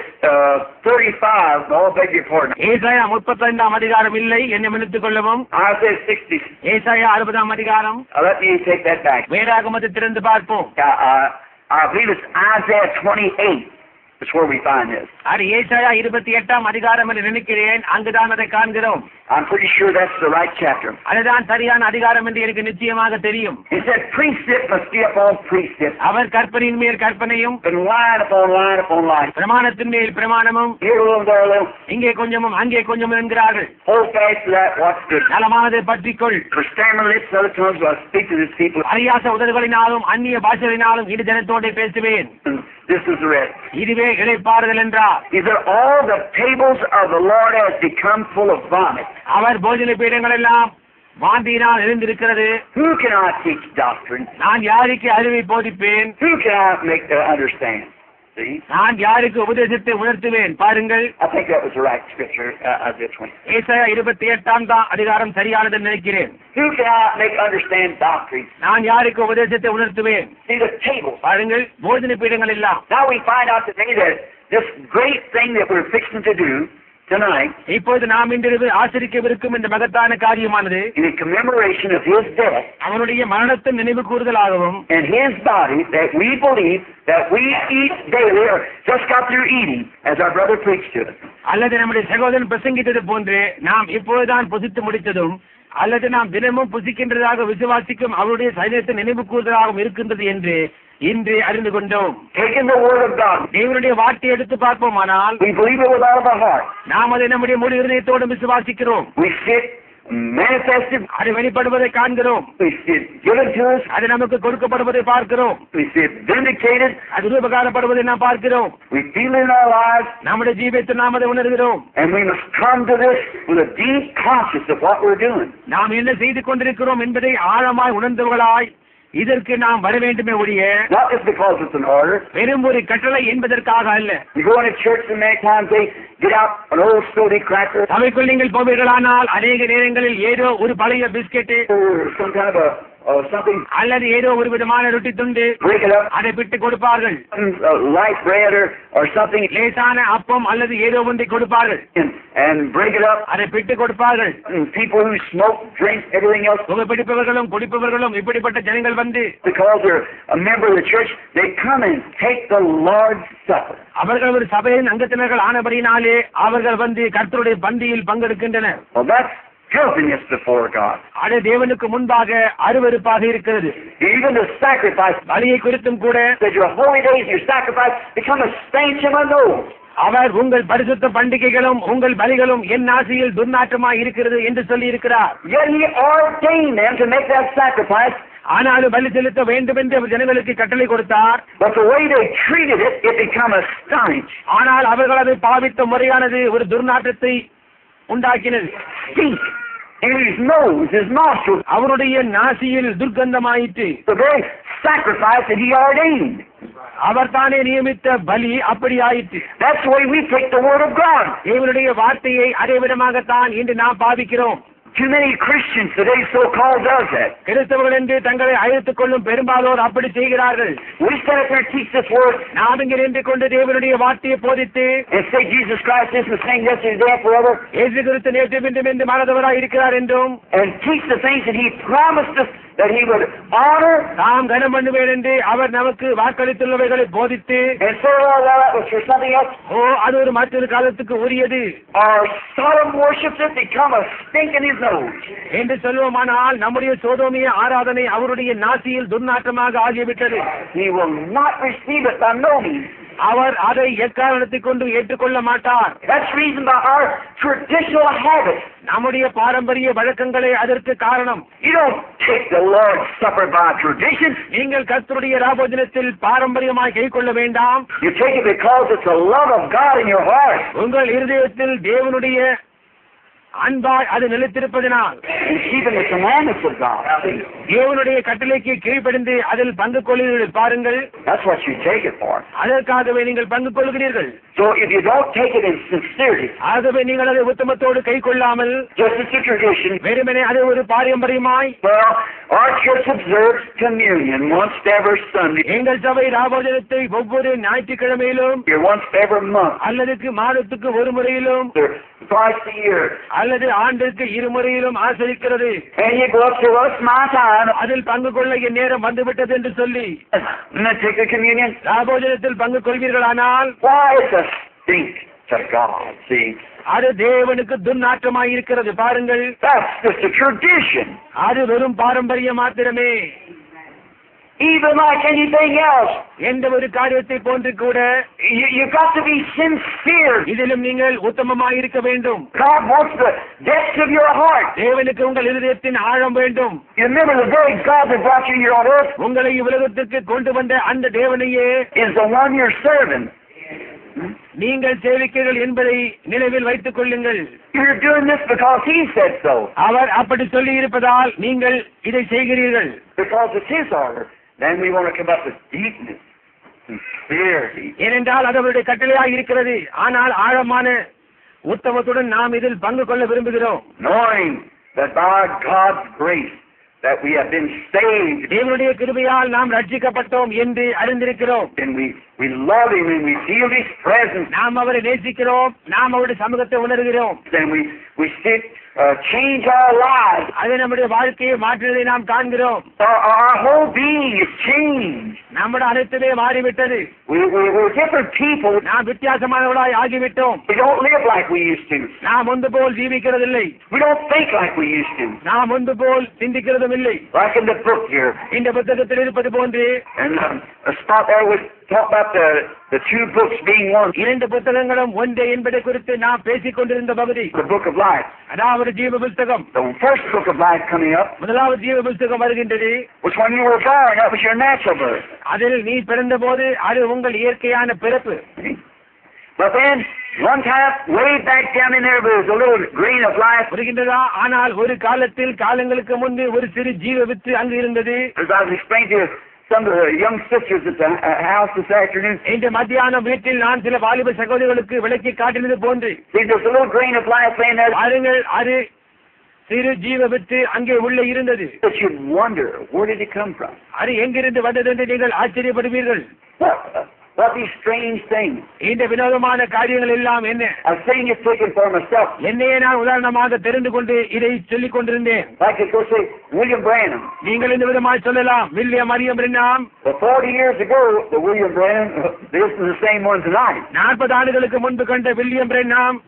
35, no, I beg your pardon. ஏசாயா 35 அதிகாரம் இல்லை, என்னை மன்னித்துக் கொள்ளவும். Isaiah 60. ஏசாயா 60 அதிகாரம். Let me take that back. வேதாகமத்தை திறந்து பார்ப்போம். I believe it's Isaiah 28. That's where we find this. அது ஏசாயா 28 அதிகாரம் என்று நினைக்கிறேன். அங்குதான் அதை காண்கிறோம். I'm pretty sure that's the right chapter. அதுதான் சரியான அதிகாரம் என்று எனக்கு நிச்சயமாக தெரியும். He said, precept must be upon precept, அவர் கற்பனையின் மேல் கற்பனையும், and line upon line upon line. பிரமாணத்தின் மேல் பிரமாணமும், Here a little, there a little. இங்கே கொஞ்சமும் அங்கே கொஞ்சமும் என்கிறார்கள். Hold fast to that, what's good. நலமானதை பற்றிக்கொள். For stammering lips, other tongues, will I speak to this people. அறியாச உதடுகளினாலும் அந்நிய பாஷைகளினாலும் இது ஜனத்தோடு பேசுவேன். And this is the rest. இதுவே இளைப்பாறுதல் என்றார். He said, all the tables of the Lord has become full of vomit. அவர் போஜன பீடங்கள் எல்லாம் வாந்தியினால் எழுந்திருக்கிறது. Who can I teach doctrine? நான் யாருக்கு அறிவை போதிப்பேன்? Who can I make to understand? See? நான் யாருக்கு உபதேசத்தை உணர்த்துவேன்? பாருங்கள், I think that was the right scripture, Isaiah 20. ஏசாயா 28 அதிகாரம் சரியானது நினைக்கிறேன். Who can I make understand doctrine? நான் யாருக்கு உபதேசத்தை உணர்த்துவேன்? See, the tables. பாருங்கள், போஜன பீடங்கள் எல்லாம். Now we find out today that this great thing that we're fixing to do tonight, இப்போது நாம் இன்றிரவு ஆசரிக்கவிருக்கும் இந்த மகத்தான காரியமானது in a commemoration of his death அவனுடைய மரணத்தின் நினைவு கூறுதலாகவும், and his body that we believe that we eat daily, or just got through eating, as our brother preached to us. அல்லது நம்முடைய சகோதரன் பிரசங்கித்தது போன்று நாம் இப்போதுதான் புசித்து முடித்ததும், அல்லது நாம் தினமும் புசிக்கின்றதாக விசுவாசிக்கும் அவருடைய சரீரத்தை நினைவு கூறுதலாகவும் இருக்கின்றது என்று இன்று அறிந்து கொண்டோம். Taking the word of God, தேவனுடைய வார்த்தையை எடுத்து பார்ப்போமானால் we believe it with all of our heart. நாம் அதை நம்முடைய முழு இருதயத்தோடு விசுவாசிக்கிறோம். We see it manifested. அது வெளிப்படுவதை காண்கிறோம். We see it given to us. அது நமக்கு கொடுக்கப்படுவதை பார்க்கிறோம். We see it vindicated. அது ரூபகாரப்படுவதை நாம் பார்க்கிறோம். We feel it in our lives. நம்முடைய ஜீவியத்தில் நாம் அதை உணர்கிறோம். And we must come to this with a deep consciousness of what we're doing. நாம் என்ன செய்து கொண்டிருக்கிறோம் என்பதை ஆழமாய் உணர்ந்தவர்களாய் இதற்கு நாம் வர வேண்டுமே ஒழிய, Not just because it's an order. வெறும் ஒரு கட்டளை என்பதற்காக அல்ல. You go into church and many times they get out an old salty cracker சபைக்குள் நீங்கள் போவீர்களானால் அநேக நேரங்களில் ஏதோ ஒரு பழைய biscuit, or some kind of something, அல்லது ஏதோ ஒரு விதமான ரொட்டி துண்டு break it up, அதை பிட்டு கொடுப்பார்கள். light bread or something, லேசான அப்பம் அல்லது ஏதோ ஒன்றை கொடுப்பார்கள், and break it up. அதை பிட்டு கொடுப்பார்கள். And people who smoke, drink, everything else, புகைப்பிடிப்பவர்களும் குடிப்பவர்களும் இப்படிப்பட்ட ஜனங்கள் வந்து because they're a member of the church, they come and take the Lord's Supper. அவர்கள் ஒரு சபையின் அங்கத்தினர்கள் ஆனபடினாலே அவர்கள் வந்து கர்த்தருடைய பந்தியில் பங்கெடுக்கின்றனர். Well, that's filthiness before God. அது தேவனுக்கு முன்பாக அருவருப்பாக இருக்கிறது. Even the sacrifice, பலியை குறித்தும் கூட that your holy days, your sacrifice, become a stench in my nose. அவர் உங்கள் பரிசுத்த பண்டிகைகளும் உங்கள் பலிகளும் என் நாசியில் துர்நாற்றமாய் இருக்கிறது என்று சொல்லி இருக்கிறார். Yet He ordained them to make that sacrifice. ஆனாலும் பலி செலுத்த வேண்டும் என்று ஜனங்களுக்கு கட்டளை கொடுத்தார். But the way they treated it, it became a stench. ஆனால் அவர்கள் அதை பாவித்த முறையானது ஒரு துர்நாற்றத்தை உண்டாக்கினது. Stink in His nose, His nostrils. அவருடைய நாசியில் துர்க்கந்தமாயிற்று. The very sacrifice that He ordained. அவர் தானே நியமித்த பலி அப்படி ஆயிற்று. That's the way we take the Word of God. தேவனுடைய வார்த்தையை அதே விதமாகத்தான் இன்று நாம் பாவிக்கிறோம். Too many Christians today so-called does that. கிறிஸ்தவர்கள் என்று தங்களை அழைத்துக் கொள்ளும் பெரும்பாலோர் அப்படி செய்கிறார்கள். We stand up there and teach this Word நாம் இங்கே நின்று கொண்டு தேவனுடைய வார்த்தையை போதித்து and say Jesus Christ is the same yesterday, today, and forever, இயேசு கிறிஸ்து நேற்று இன்றும் என்று மாறாதவராய் இருக்கிறார் என்றும் and teach the things that He promised us that He would honor, தாம் கனம் பண்ணுவேன் என்று அவர் நமக்கு வாக்களித்துள்ளவைகளை போதித்து and say, well, that was for something else. அது ஒரு மற்றொரு காலத்துக்கு உரியது Our solemn worships have become a stink in His nose. என்று சொல்லுவோமானால் நம்முடைய சோதோமிய ஆராதனை அவருடைய நாசியில் துர்நாற்றமாக ஆகிவிட்டது. He will not receive it by no means. அவர் அதை எக்காரணத்தை கொண்டு ஏற்றுக்கொள்ள மாட்டார். That's the reason by our traditional habits. நம்முடைய பாரம்பரிய வழக்கங்களே அதற்கு காரணம். You don't take the Lord's Supper by tradition. நீங்கள் கர்த்தருடைய ராபோஜனத்தில் பாரம்பரியமாய் கைக்கொள்ள வேண்டாம். You take it because it's the love of God in your heart. உங்கள் இருதயத்தில் தேவனுடைய அன்பாய் அது நிலைத்திருப்பதனால் And keeping the commandments of God. தேவனுடைய கட்டளைக்கு கீழ்ப்படிந்து அதில் பங்கு கொள்கிறீர்கள் பாருங்கள். That's what you take it for. அதற்காகவே நீங்கள் பங்கு கொள்கிறீர்கள். So if you don't take it in sincerity, ஆகவே நீங்கள் அதை உத்தமத்தோடு கை கொள்ளாமல் just as a tradition, வெறுமனே அது ஒரு பாரம்பரியமாய் well, our church observes communion once every Sunday, எங்கள் சபை ராபோஜனத்தை ஒவ்வொரு ஞாயிற்றுக்கிழமையிலும் or once every month, அல்லது மாதத்துக்கு ஒரு முறையிலும் or twice a year. அல்லது ஆண்டிற்கு இருமுறையிலும் ஆசரிக்கிறது. And you go up to us, my time, அதில் பங்கு கொள்ள என் நேரம் வந்துவிட்டது என்று சொல்லி and then take the communion. ராபோஜனத்தில் பங்கு கொள்வீர்களானால் Why, it's a stink to God, see. அது தேவனுக்கு துர்நாற்றமாய் இருக்கிறது பாருங்கள். That's just a tradition. அது வெறும் பாரம்பரியம் மாத்திரமே. Even like anything else, எந்த ஒரு காரியத்தை போன்று கூட you've got to be sincere. இதிலும் நீங்கள் உத்தமமாய் இருக்க வேண்டும். God wants the depths of your heart. தேவனுக்கு உங்கள் இருதயத்தின் ஆழம் வேண்டும். You remember the very God that brought you here on earth உங்களை உலகத்திற்கு கொண்டு வந்த அந்த தேவனையே is the one you're serving. நீங்கள் சேவிக்கிறீர்கள் என்பதை நினைவில் வைத்துக் கொள்ளுங்கள். You're doing this because He said so. அவர் அப்படி சொல்லி இருப்பதால் நீங்கள் இதை செய்கிறீர்கள். Because it's His order. Then we want to come up with deepness, sincerity. ஏனென்றால் அது அவருடைய கட்டளையாக இருக்கிறது. ஆனால் ஆழமான உத்தமத்துடன் நாம் இதில் பங்கு கொள்ள விரும்புகிறோம். Knowing that by God's grace that we have been saved. தேவனுடைய கிருபையால் நாம் ரட்சிக்கப்பட்டோம் என்று அறிந்திருக்கிறோம். And we love Him and we feel His presence. நாம் அவரை நேசிக்கிறோம், நாம் அவருடைய சமூகத்தை உணர்கிறோம். Then we see change our lives. அது நம்முடைய வாழ்க்கையை மாற்றுவதை நாம் காண்கிறோம். Our whole being is changed. நம்முடைய அனைத்துமே மாறிவிட்டது. We're different people. நாம் வித்தியாசமானவர்களாய் ஆகிவிட்டோம். We don't live like we used to. நாம் முன்பு போல் ஜீவிக்கிறதில்லை. We don't think like we used to. நாம் முன்பு போல் சிந்திக்கிறதும் இல்லை. Like in the book here. இந்த புத்தகத்தில் இருப்பது போன்று And a spot there was talk about the two books being one. இரண்டு புத்தகங்களும் ஒன்றே என்பதை குறித்து நாம் பேசிக் கொண்டிருந்த பகுதி. The book of life. அதாவது ஜீவ புத்தகம். The first book of life coming up. முதலாவது ஜீவ புத்தகம் வருகின்றது. Which when you were born, that was your natural birth. அதில் நீ பிறந்த போது அது உங்கள் இயற்கையான பிறப்பு. But then one time, way back down in there, was a little grain of life. வருகின்றதா? ஆனால் ஒரு காலங்களுக்கு முன்பு ஒரு சிறு ஜீவ வித்து அங்கு இருந்தது. As I was explaining to some of the young sisters at the house this afternoon. இன்று மத்தியானம் வீட்டில் நான் சில வாலிப சகோதரிகளுக்கு விளக்கி காட்டினது போன்று. See, there's a little grain of life laying there. பாருங்கள், அது சிறு ஜீவ வித்து அங்கே உள்ளே இருந்தது. But you'd wonder, where did it come from? அது எங்கிருந்து வந்தது என்று நீங்கள் ஆச்சரியப்படுவீர்கள். What these strange things? இந்த வினோதமான காரியங்கள் எல்லாம் என்ன? I'm saying it taken for myself. என்னையே நான் உதாரணமாக தெரிந்து கொண்டு இதை சொல்லிக் கொண்டிருந்தேன். Like it goes say, William Branham. நீங்கள் இந்த விதமாய் சொல்லலாம், William Mariam பிரென்னாம். 40 years ago, the William Branham, this is the same one tonight. 40 ஆண்டுகளுக்கு முன்பு கண்ட வில்லியம் பிரென்னாம்,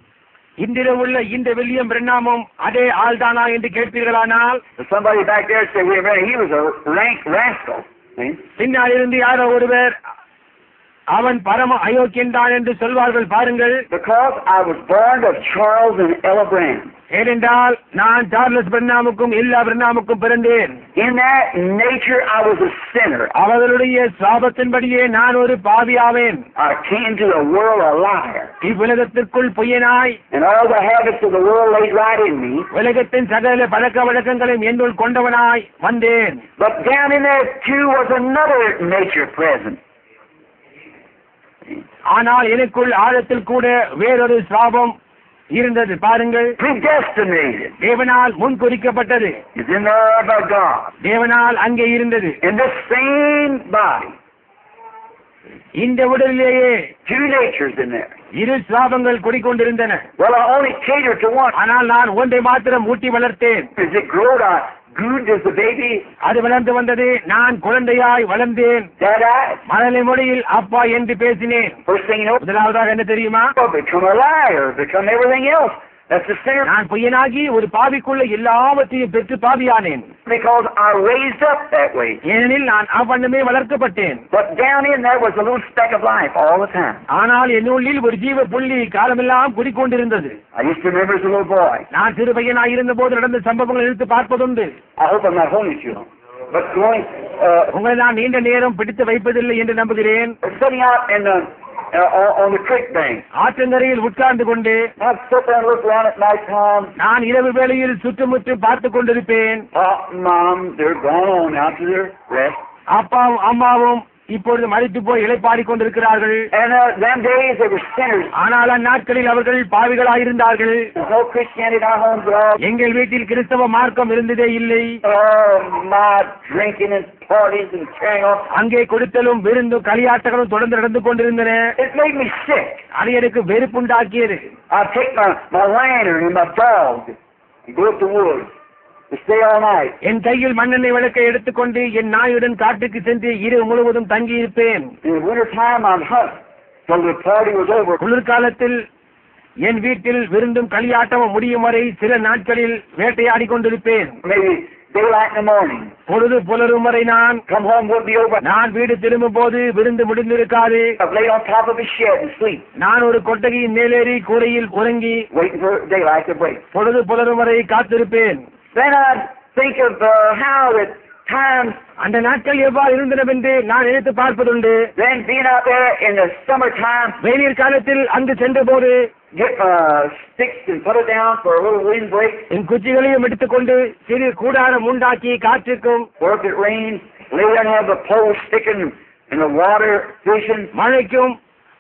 இன்றிரவு உள்ள இந்த வில்லியம் பிரென்னாமும் அதே ஆள்தானா என்று கேட்பீர்களானால், Somebody back there said William Branham, he was a rank rascal. பின்னால் இருந்து யாரோ ஒருவர் அவன் பரம அயோக்கியன் தான் என்று சொல்வார்கள் பாருங்கள். Because I was born of Charles and Ella Branham. ஏனென்றால் நான் சார்லஸ் பிரென்னாமுக்கும் எல்லா பிரென்னாமுக்கும் பிறந்தேன். In that nature I was a sinner. அவர்களுடைய சாபத்தின்படியே நான் ஒரு பாவியாவேன். I came to the world a liar. இவ்வுலகத்திற்குள் பொய்யனாய், And all the habits of the world laid right in me. உலகத்தின் சகல பழக்க வழக்கங்களையும் என்னுள் கொண்டவனாய் வந்தேன். But down in there too was another nature present. ஆனால் எனக்குள் ஆழத்தில் கூட வேறொரு சாபம் இருந்தது பாருங்கள். Predestinated. தேவனால் முன்குறிக்கப்பட்டது. It's in there by God. தேவனால் அங்கே இருந்தது. In this same body. இந்த உடலிலேயே Two natures in there. இரு சாபங்கள் குடிக்கொண்டிருந்தன. Well, I only catered to one. ஆனால் நான் ஒன்றை மாத்திரம் ஊட்டி வளர்த்தேன். As it growed, I grew as a baby. அது வளர்ந்து வந்தது. நான் குழந்தையாய் வளர்ந்தேன். That I. மழலை மொழியில் அப்பா என்று பேசினேன். First thing you know, முதலாவதாக என்ன தெரியுமா? become a liar, become everything else. That's the sinner. நான் பொய்யனாகி ஒரு பாவிக்குள்ள எல்லாவற்றையும் பெற்று பாவியானேன். Because I raised up that way. ஏனெனில் நான் அவ்வண்ணமே வளர்க்கப்பட்டேன். But down in there was a little speck of life all the time. ஆனால் என்னுள்ளில் ஒரு ஜீவ புள்ளி காலமெல்லாம் குடிக்கொண்டிருந்தது. I used to remember as a little boy. நான் சிறு பையனாய் இருந்த போது நடந்த சம்பவங்களை எடுத்து பார்ப்பதுண்டு. I hope I'm not holding you long. But going, உங்களை நான் நீண்ட நேரம் பிடித்து வைப்பதில்லை என்று நம்புகிறேன். sitting out in the on the creek bank. ஆற்றங்கரையில் உட்கார்ந்து கொண்டு I'd sit there and look around at night time. நான் இரவு வேளையில் சுற்றுமுற்றும் பார்த்துக் கொண்டிருப்பேன். Mom, they're gone on out to their rest. அப்பாவும் அம்மாவும் இப்பொழுது மரித்து போய் இளைப்பாடிக் கொண்டிருக்கிறார்கள். And them days they were sinners. ஆனால் அந்நாட்களில் அவர்கள் பாவிகளாயிருந்தார்கள். There's no Christianity in our homes at all. எங்கள் வீட்டில் கிறிஸ்தவ மார்க்கம் இருந்ததே இல்லை. My drinking and parties and carrying on. அங்கே கொடுத்தலும் விருந்தும் களியாட்டங்களும் தொடர்ந்து நடந்து கொண்டிருந்தன. It made me sick. அது எனக்கு வெறுப்புண்டாக்கியது. I'd take my lantern and my dog and go up the woods to stay all night. என் கையில் மண்ணெண்ணெய் விளக்கை எடுத்துக்கொண்டு என் நாயுடன் காட்டுக்கு சென்று இரவு முழுவதும் தங்கி இருப்பேன். In the winter time I'd hunt till the party was over. குளிர்காலத்தில் என் வீட்டில் விருந்தும் களியாட்டமும் முடியும் வரை சில நாட்களில் வேட்டையாடி கொண்டிருப்பேன். Maybe daylight in the morning. பொழுது புலரும் வரை நான் Come home would be over. நான் வீடு திரும்பும் போது விருந்து முடிந்திருக்காது. I'd lay on top of a shed and sleep. நான் ஒரு கொட்டகையின் மேலேறி கூரையில் உறங்கி Waiting for daylight to break. பொழுது புலரும் வரை காத்திருப்பேன். Then I'd think of how that times. அந்த நாட்கள் எவ்வாறு இருந்தனவென்று நான் நினைத்து பார்ப்பதுண்டு. Then being out there in the summertime. வெயில் காலத்தில் அங்கு சென்ற போது Get sticks and put it down for a little wind break. என் குச்சிகளையும் எடுத்துக்கொண்டு சிறு கூடாரம் உண்டாக்கி காற்றுக்கும் Or if it rains, lay there and have the pole sticking in the water fishing. மழைக்கும்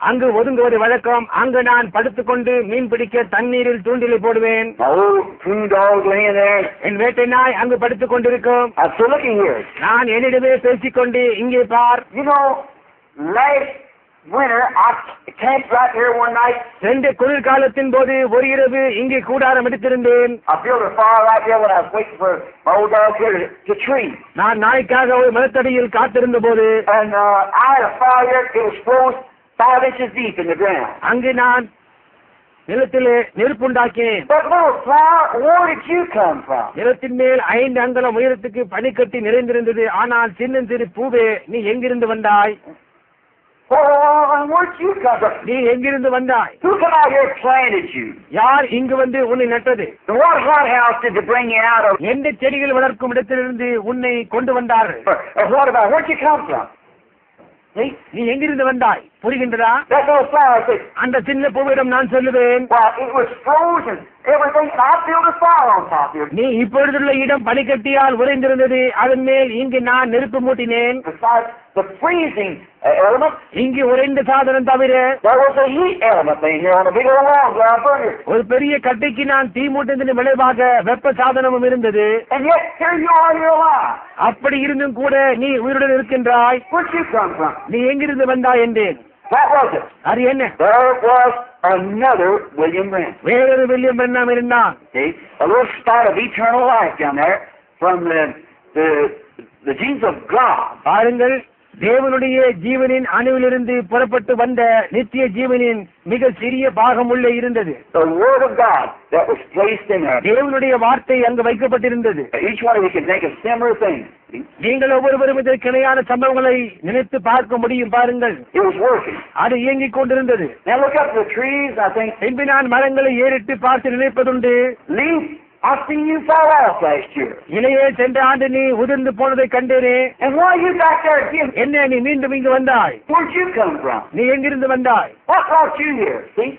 அங்கு ஒதுங்குவது வழக்கம். அங்கு நான் படுத்துக்கொண்டு மீன் பிடிக்க தண்ணீரில் தூண்டிலை போடுவேன். My old coon dog laying there. என் வேட்டை நாய் அங்கு படுத்துக் கொண்டிருக்கும். I'm still looking here. நான் என்னிடமே பேசிக்கொண்டு இங்கே பார். You know, last winter I camped right here one night. சென்ற குளிர்காலத்தின் போது ஒரு இரவு இங்கே கூடாரம் எடுத்திருந்தேன். I built a fire right there when I was waiting for my old dog here to tree. நான் நாய்க்காக ஒரு மரத்தடியில் காத்திருந்த போது And I had a fire here. It was frozen 5 inches deep in the ground. அங்கு நான் நிலத்திலே நெருப்புண்டாக்கினேன். That little flower, where did you come from? நிலத்தின் மேல் 5 அங்குலம் உயரத்துக்கு பனிக்கட்டி நிறைந்திருந்தது. ஆனால் சின்னஞ்சிறு பூவே, நீ எங்கிருந்து வந்தாய்? Where'd you come from? நீ எங்கிருந்து வந்தாய்? Who come out here and planted you? யார் இங்கு வந்து உன்னை நட்டது? And what hothouse did they bring you out of? எந்த செடிகள் வளர்க்கும் இடத்திலிருந்து உன்னை கொண்டு வந்தார்கள்? Or what about, where'd you come from? நீ எங்கிருந்து வந்தாய்? புரிகின்றதா? That little flower said, அந்த சின்ன பூவிடம் நான் சொல்லுவேன், well, it was frozen. everything, and I built a fire on top here. நீ இப்பொழுதுள்ள இடம் பனிக்கட்டியால் உறைந்திருந்தது, அதன் மேல் இங்கு நான் நெருப்பு மூட்டினேன். Besides the freezing element, இங்கு உறைந்த சாதனம் தவிர there was a heat element thing here on a big old long ground burner. ஒரு பெரிய கட்டைக்கு நான் தீ மூட்டினதின் விளைவாக வெப்ப சாதனமும் இருந்தது. And yet here you are, you're alive. அப்படி இருந்தும் கூட நீ உயிருடன் இருக்கின்றாய். Where'd you come from? நீ எங்கிருந்து வந்தாய் என்றேன். What was it? அது என்ன? There was another William Branham. வேறொரு வில்லியம் பிரென்ஹாம் இருந்தான். See, a little spot of eternal life down there from the genes of God. பாருங்கள், தேவனுடைய ஜீவனின் அணுவிலிருந்து புறப்பட்டு வந்த நித்திய ஜீவனின் மிக சிறிய பாகம் உள்ளே இருந்தது. The word of God that was placed in there. தேவனுடைய வார்த்தை அங்கு வைக்கப்பட்டிருந்தது. Each one of you can think of similar things. நீங்கள் ஒவ்வொருவரும் இதற்கு இணையான சம்பவங்களை நினைத்து பார்க்க முடியும். பாருங்கள், It was working. அது இயங்கிக் கொண்டிருந்தது. Now look up the trees. I think, பின்பு நான் மரங்களை ஏறிட்டு பார்த்து நினைப்பதுண்டு, Lee, I've seen you fall off last year. இலையே சென்ற ஆண்டு நீ உதிர்ந்து போனதை கண்டேனே. And why are you back there again? என்ன நீ மீண்டும் இங்கு வந்தாய்? Where'd you come from? நீ எங்கிருந்து வந்தாய்? What brought you here? See?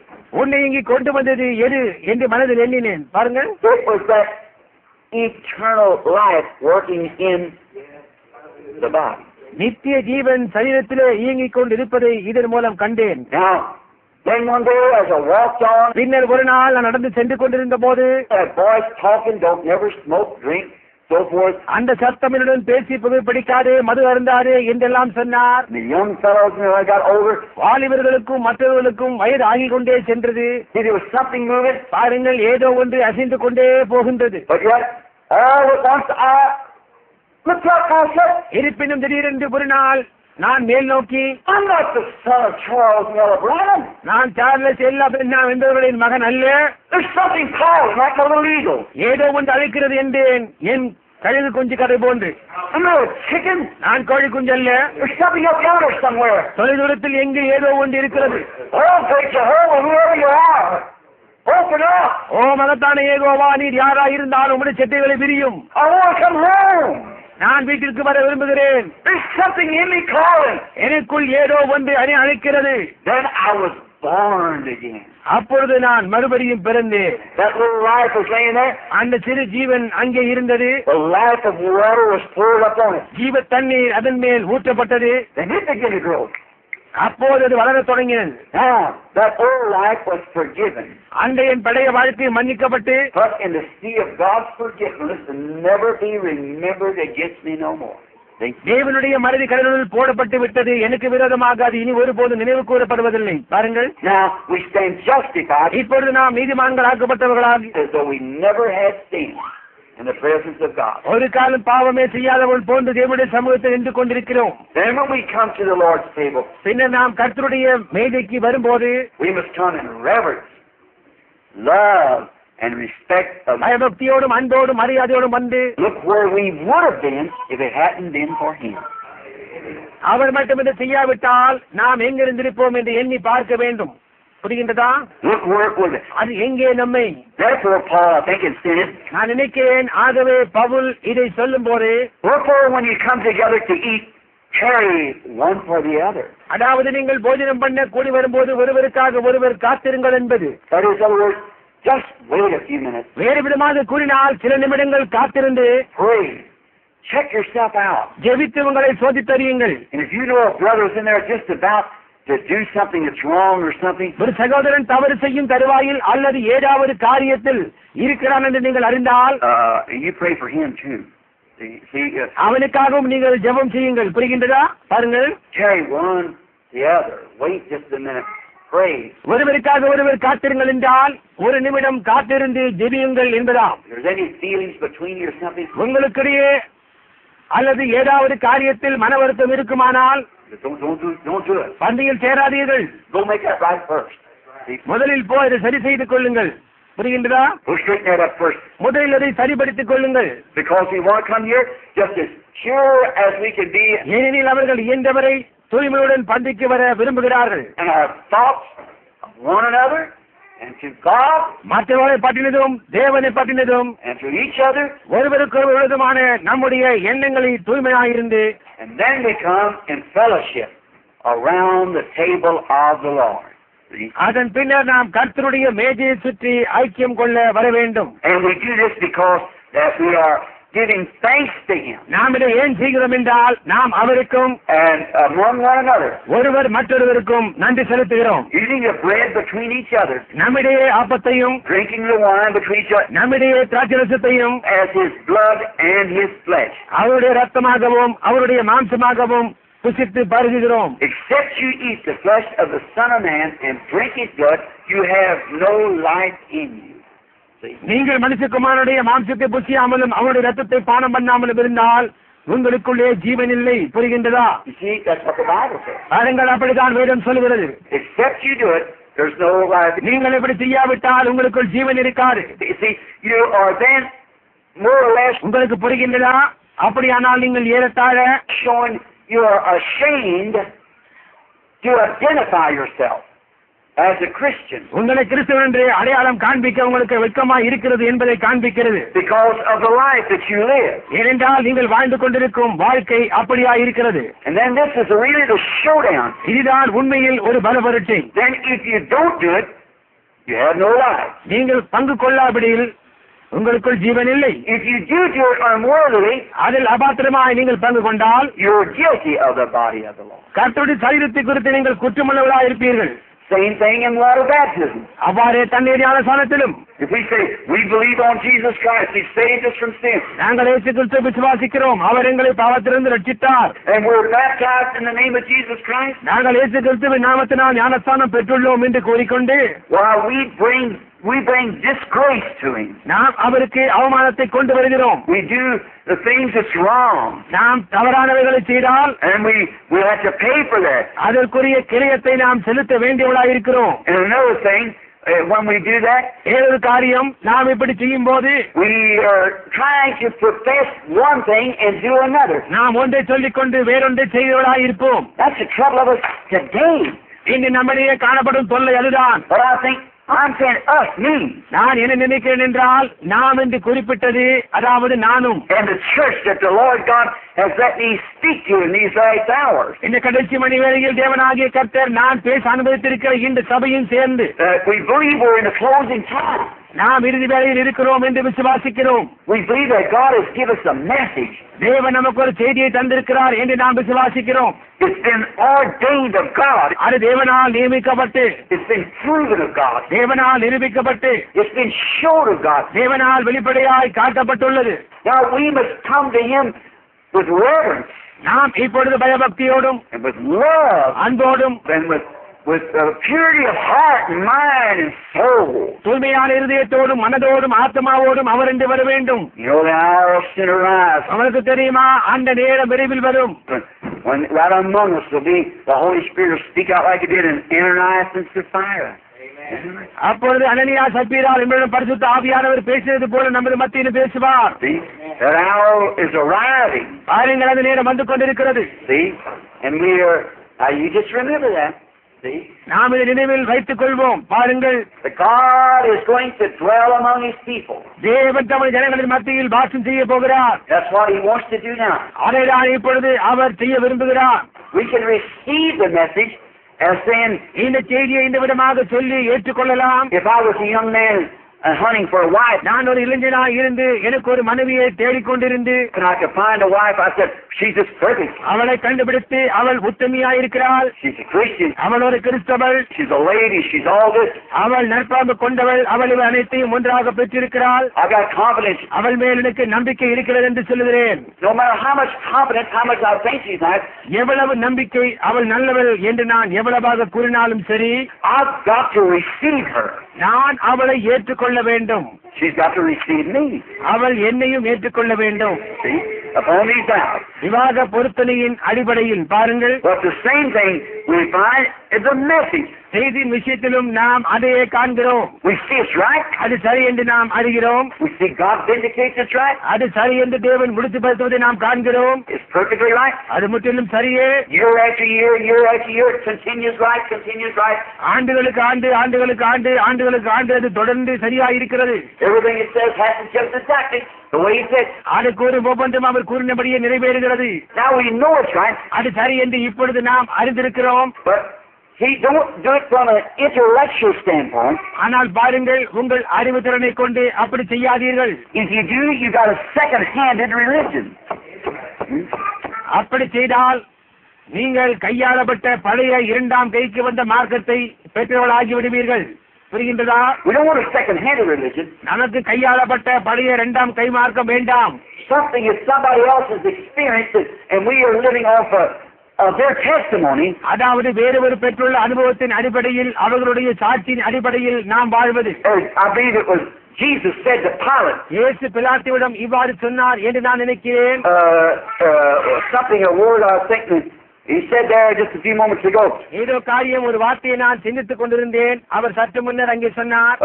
உன்னை இங்கு கொண்டு வந்தது எது என்று மனதில் எண்ணினேன். பாருங்கள், It was that eternal life working in the body. நித்திய ஜீவன் சரீரத்திலே இயங்கிக் கொண்டிருப்பதை இதன் மூலம் கண்டேன். Now, then one day as I walked on, பின்னர் ஒரு நாள் நான் நடந்து சென்று கொண்டிருந்த போது that voice talking, don't never smoke, drink, so forth. அந்த சத்தமினுடன் பேசி புகைப்பிடிக்காதே, மது அருந்தாதே என்றெல்லாம் சொன்னார். And the young fellows, when I got older, வாலிபர்களுக்கும் மற்றவர்களுக்கும் வயது ஆகிக் கொண்டே சென்றது. see, there was something moving, பாருங்கள், ஏதோ ஒன்று அசைந்து கொண்டே போகின்றது. but yet, all at once I looked up and I said, இருப்பினும் திடீரென்று ஒரு நாள் நான் மேல் நோக்கி, I'm not the son of Charles Miller Branham. நான் சார்லஸ் எல்லா பெண்ணாம் என்பவர்களின் மகன் அல்ல. There's something calling like a little eagle. ஏதோ ஒன்று அழைக்கிறது என்றேன், என் கழுகு குஞ்சு கதை போன்று. I'm not a chicken. நான் கோழி குஞ்சு அல்ல. There's something up yonder somewhere. தொலைதூரத்தில் எங்கு ஏதோ ஒன்று இருக்கிறது. Oh, great Jehovah, whoever you are, open up. ஓ மகத்தான ஏகோவா, நீர் யாரா இருந்தாலும் உம்முடைய செட்டைகளை விரியும். I want to come home. நான் வீட்டிற்கு வர விரும்புகிறேன். There's something in me calling. எனக்குள் ஏதோ ஒன்று அழைக்கிறது. Then I was born again. அப்பொழுது நான் மறுபடியும் பிறந்தேன். That little life was laying there. அந்த சிறு ஜீவன் அங்கே இருந்தது. The life of water was poured up on it. ஜீவ தண்ணீர் அதன் மேல் ஊற்றப்பட்டது. Then it began to grow. அப்போது அது வளர தொடங்கினது. Now, that old life was forgiven. அந்த என் பழைய வாழ்க்கை மன்னிக்கப்பட்டு, But in the sea of God's forgiveness to never be remembered against me no more. See? தேவனுடைய மறதி கடலில் போடப்பட்டு விட்டது. எனக்கு விரோதமாக அது இனி ஒருபோது நினைவு கூறப்படுவதில்லை. பாருங்கள், Now, we stand justified இப்பொழுது நாம் நீதிமான்கள் ஆக்கப்பட்டவர்களாக as though we never had sinned in the presence of God. ஒரு காலம் பாவமே செய்யாதவள் போன்று தேவனுடைய சமூகத்தில் நின்று கொண்டிருக்கிறோம். Then when we come to the Lord's table, பின்னர் நாம் கர்த்தருடைய மேஜைக்கு வரும்போது we must come in reverence, love, and respect of பயபக்தியோடும் அன்போடும் மரியாதையோடும் வந்து, look where we would have been if it hadn't been for Him. அவர் மட்டும் இதை செய்யாவிட்டால் நாம் எங்கிருந்திருப்போம் என்று எண்ணி பார்க்க வேண்டும். புரிகின்றதா? Look where it would have. அது எங்கே நம்மை. Therefore, Paul, I think, it's said, நான் நினைக்கிறேன், ஆகவே பவுல் இதை சொல்லும் போது, wherefore when you come together to eat, carry one for the other. அதாவது நீங்கள் போஜனம் பண்ண கூடி வரும்போது ஒருவருக்காக ஒருவர் காத்திருங்கள் என்பது. That is, in other words, just wait a few minutes. வேறு விதமாக கூறினால் சில நிமிடங்கள் காத்திருந்து Pray. Check yourself out. ஜெபித்து உங்களை சோதித்தறியுங்கள். And if you know a brother's in there just about to do something that's wrong or something, ஒரு சகோதரன் தவறு செய்யும் தருவாயில் அல்லது ஏதாவது காரியத்தில் இருக்கிறான் என்று நீங்கள் அறிந்தால், you pray for him too. See, அவனுக்காகவும் நீங்கள் ஜெபம் செய்யுங்கள். புரிகின்றதா? பாருங்கள், carry one the other. Wait just a minute. Pray. ஒருவருக்காக ஒருவர் காத்திருங்கள் என்றால் ஒரு நிமிடம் காத்திருந்து ஜெபியுங்கள் என்பதாம். If there's any feelings between you or something, உங்களுக்கிடையே அல்லது ஏதாவது காரியத்தில் மன வருத்தம் இருக்குமானால் don't do it. பந்தியில் சேராதீர்கள். Go make that right first. See? முதலில் போய் அதை சரி செய்து கொள்ளுங்கள். புரிகின்றதா? Go straighten that up first. முதலில் அதை சரிபடுத்திக் கொள்ளுங்கள். Because we want to come here just as pure as we can be. ஏனெனில் அவர்கள் இயன்றவரை தூய்மையுடன் பந்திக்கு வர விரும்புகிறார்கள். And our thoughts of one another and to God மற்றவர்களை பற்றினதும் தேவனை பற்றினதும் and to each other. ஒருவருக்கு விரோதமான நம்முடைய எண்ணங்களில் தூய்மையாயிருந்து, And then we come in fellowship around the table of the Lord. அதன் பின்னர் நாம் கர்த்தருடைய மேஜையை சுற்றி ஐக்கியம் கொள்ள வர வேண்டும். And we do this because that we are giving thanks to Him. நாம் இதை ஏன் செய்கிறோம் என்றால் நாம் அவருக்கும் And among one another. ஒருவர் மற்றொருவருக்கும் நன்றி செலுத்துகிறோம். Eating the bread between each other. நம்மிடையே அப்பத்தையும் Drinking the wine between each other. நம்மிடையே திராட்சரசத்தையும் As His blood and His flesh. அவருடைய ரத்தமாகவும் அவருடைய மாம்சமாகவும் புசித்து பருகுகிறோம். Except you eat the flesh of the Son of Man and drink His blood, you have no life in you. நீங்கள் மனுஷகுமாரனுடைய மாம்சத்தை புசியாமலும் அவருடைய ரத்தத்தை பானம் பண்ணாமலும் இருந்தால் உங்களுக்குள்ளே ஜீவன் இல்லை. புரிகின்றதா? You see, that's what the Bible says. பாருங்கள், அப்படித்தான் வேதம் சொல்கிறது. Except you do it, there's no life. நீங்கள் இப்படி செய்யாவிட்டால் உங்களுக்குள் ஜீவன் இருக்காது. You see, you are then more or less உங்களுக்கு புரிகின்றதா? அப்படியானால் நீங்கள் ஏறத்தாழ showing you are ashamed to identify yourself as a Christian உங்களை கிறிஸ்தவன் என்று அடையாளம் காண்பிக்க உங்களுக்கு வெட்கமா இருக்கிறது என்பதை காண்பிக்கிறது. because of the life that you live. ஏனென்றால் நீங்கள் வாழ்ந்து கொண்டிருக்கும் வாழ்க்கை அப்படியா இருக்கிறது. And then this is really the showdown. இதுதான் உண்மையில் ஒரு பலபரட்சை. Then if you don't do it, you have no life. நீங்கள் பங்கு கொள்ளாவிடில் உங்களுக்குள் ஜீவன் இல்லை. If you do it unworthily, அதில் அபாத்திரமாய் நீங்கள் பங்கு கொண்டால் you're guilty of the body of the Lord. கர்த்தருடைய சரீரத்தை குறித்து நீங்கள் குற்றமுள்ளவர்களாக இருப்பீர்கள். Same thing in water baptism. அவ்வாறே தண்ணீர் ஞானஸ்நானத்திலும் If we say we believe on Jesus Christ, He saved us from sin, நாங்கள் இயேசு கிறிஸ்துவை விசுவாசிக்கிறோம், அவர் எங்களை பாவத்திலிருந்து ரட்சித்தார், and we're baptized in the name of Jesus Christ, நாங்கள் இயேசு கிறிஸ்துவின் நாமத்தினால் ஞானஸ்நானம் பெற்றுள்ளோம் என்று கூறிக்கொண்டு while we bring disgrace to Him. நாம் அவருக்கு அவமானத்தை கொண்டு வருகிறோம். We do the things that's wrong, நாம் தவறானவைகளை செய்தால் and we have to pay for that. அதற்குரிய கிரயத்தை நாம் செலுத்த வேண்டியவர்களாக இருக்கிறோம். And another thing, when we do that, ஏழு காரியம் நாம் இப்படி செய்யும் போது we are trying to profess one thing and do another. நாம் ஒன்றை சொல்லிக்கொண்டு வேறொன்றை செய்தவர்களாக இருப்போம். That's the trouble of us today. இன்று நம்மிடையே காணப்படும் தொல்லை அதுதான். But I think I'm saying us, me. நான் என்ன நினைக்கிறேன் என்றால் நாம் என்று குறிப்பிட்டது, அதாவது நானும் And the church that the Lord God has let me speak to in these last hours. இந்த கடைசி மணி வேளையில் தேவனாகிய கர்த்தர் நான் பேச அனுமதித்திருக்கிற இந்த சபையும் சேர்ந்து We believe we're in the closing time. நாம் இறுதி வேளையில் இருக்கிறோம் என்று விசுவாசிக்கிறோம். We believe that God has given us a message. தேவன் நமக்கு ஒரு செய்தியை தந்திருக்கிறார் என்று நாம் விசுவாசிக்கிறோம். It's been ordained of God. அது தேவனால் நியமிக்கப்பட்டு, It's been proven of God. தேவனால் நிரூபிக்கப்பட்டு, It's been shown of God. தேவனால் வெளிப்படையாய் காட்டப்பட்டுள்ளது. Now we must come to Him with reverence நாம் இப்பொழுது பயபக்தியோடும் and with love அன்போடும் and with purity of heart and mind and soul. தூய்மையான இருதயத்தோடும் மனதோடும் ஆத்மாவோடும் அவர் என்று வர வேண்டும். You know the hour of sin arrives. அவனுக்கு தெரியுமா, அந்த நேரம் விரைவில் வரும். When right among us will be the Holy Spirit will speak out like it did in Ananias and Sapphira. அப்பொழுது அனனியா சப்பீரால் என்னுடன் பரிசுத்த ஆவியானவர் பேசியது போல நமது மத்தியில் பேசுவார். See, that hour is arriving. பாருங்கள், அந்த நேரம் வந்து கொண்டிருக்கிறது. See, and we are. You just remember that. See, நாம் இதை நினைவில் வைத்துக் கொள்வோம். பாருங்கள், that God is going to dwell among His people. தேவன் தமது ஜனங்களின் மத்தியில் வாசம் செய்ய போகிறார். That's what He wants to do now. அதைதான் இப்பொழுது அவர் செய்ய விரும்புகிறார். We can receive the message as saying, இந்த செய்தியை இந்த விதமாக சொல்லி ஏற்றுக்கொள்ளலாம். if I was a young man hunting for a wife, நான் ஒரு இளைஞனாக இருந்து எனக்கு ஒரு மனைவியை தேடிக்கொண்டிருந்து and I could find a wife, I said, she's just perfect. அவளை கண்டுபிடித்து அவள் உத்தமியா இருக்கிறாள், She's a Christian. அவள் ஒரு கிறிஸ்தவள், She's a lady. She's all this. அவள் நற்பாம்பு கொண்டவள், அவள் இவை அனைத்தையும் ஒன்றாக பெற்றிருக்கிறாள், I got confidence. அவள் மேல் எனக்கு நம்பிக்கை இருக்கிறது என்று சொல்லுகிறேன். No matter how much confidence, how much I think she's nice, எவ்வளவு நம்பிக்கை அவள் நல்லவள் என்று நான் எவ்வளவாக கூறினாலும் சரி, I've got to receive her. நான் அவளை ஏற்றுக்கொள்ள வேண்டும். She's got to receive me. அவள் என்னையும் ஏற்றுக்கொள்ள வேண்டும். See, upon these vows. விவாக பொருத்தனையின் அடிப்படையில் பாருங்கள், But the same thing we find is a message. செய்தியின் விஷயத்திலும் நாம் அதையே காண்கிறோம். We see it's right. அது சரி என்று நாம் அறிகிறோம். We see God vindicates it's right. அது சரி என்று தேவன் முடித்துப்படுத்துவதை நாம் காண்கிறோம். It's perfectly right. அது முற்றிலும் சரியே. Year after year, it continues right. ஆண்டுகளுக்கு ஆண்டு, ஆண்டுகளுக்கு ஆண்டு, ஆண்டுகளுக்கு ஆண்டு அது தொடர்ந்து சரியாக இருக்கிறது. Everything it says happens just exactly the way He said. அது கூறும் ஒவ்வொன்றும் அவர் கூறினபடியே நிறைவேறுகிறது. Now we know it's right. அது சரி என்று இப்பொழுது நாம் அறிந்திருக்கிறோம். But See, don't do it from an intellectual standpoint. ஆனால் பாருங்கள், உங்கள் அறிவுத்திறனை கொண்டு அப்படி செய்யாதீர்கள். If you do, you got a second-handed religion. அப்படி செய்தால் நீங்கள் கையாளப்பட்ட பழைய இரண்டாம் கைக்கு வந்த மார்க்கத்தை பெற்றவர்களாகி விடுவீர்கள். புரிகின்றதா? We don't want a second-handed religion. நமக்கு கையாளப்பட்ட பழைய இரண்டாம் கை மார்க்கம் வேண்டாம். Something is somebody else's experience, and we are living off of their testimony. அதாவது வேறு ஒரு பெற்றுள்ள அனுபவத்தின் அடிப்படையில், அவர்களுடைய சாட்சியின் அடிப்படையில் நாம் வாழ்வது. I believe it was Jesus said to Pilate. இயேசு பிலாத்துவிடம் இவ்வாறு சொன்னார் என்று நான் நினைக்கிறேன். Something, a word I was thinking. He said there just a few moments ago. ஏதோ காரியம், ஒரு வார்த்தையை நான் சிந்தித்துக் கொண்டிருந்தேன். அவர் சற்று முன்னர் அங்கே சொன்னார்.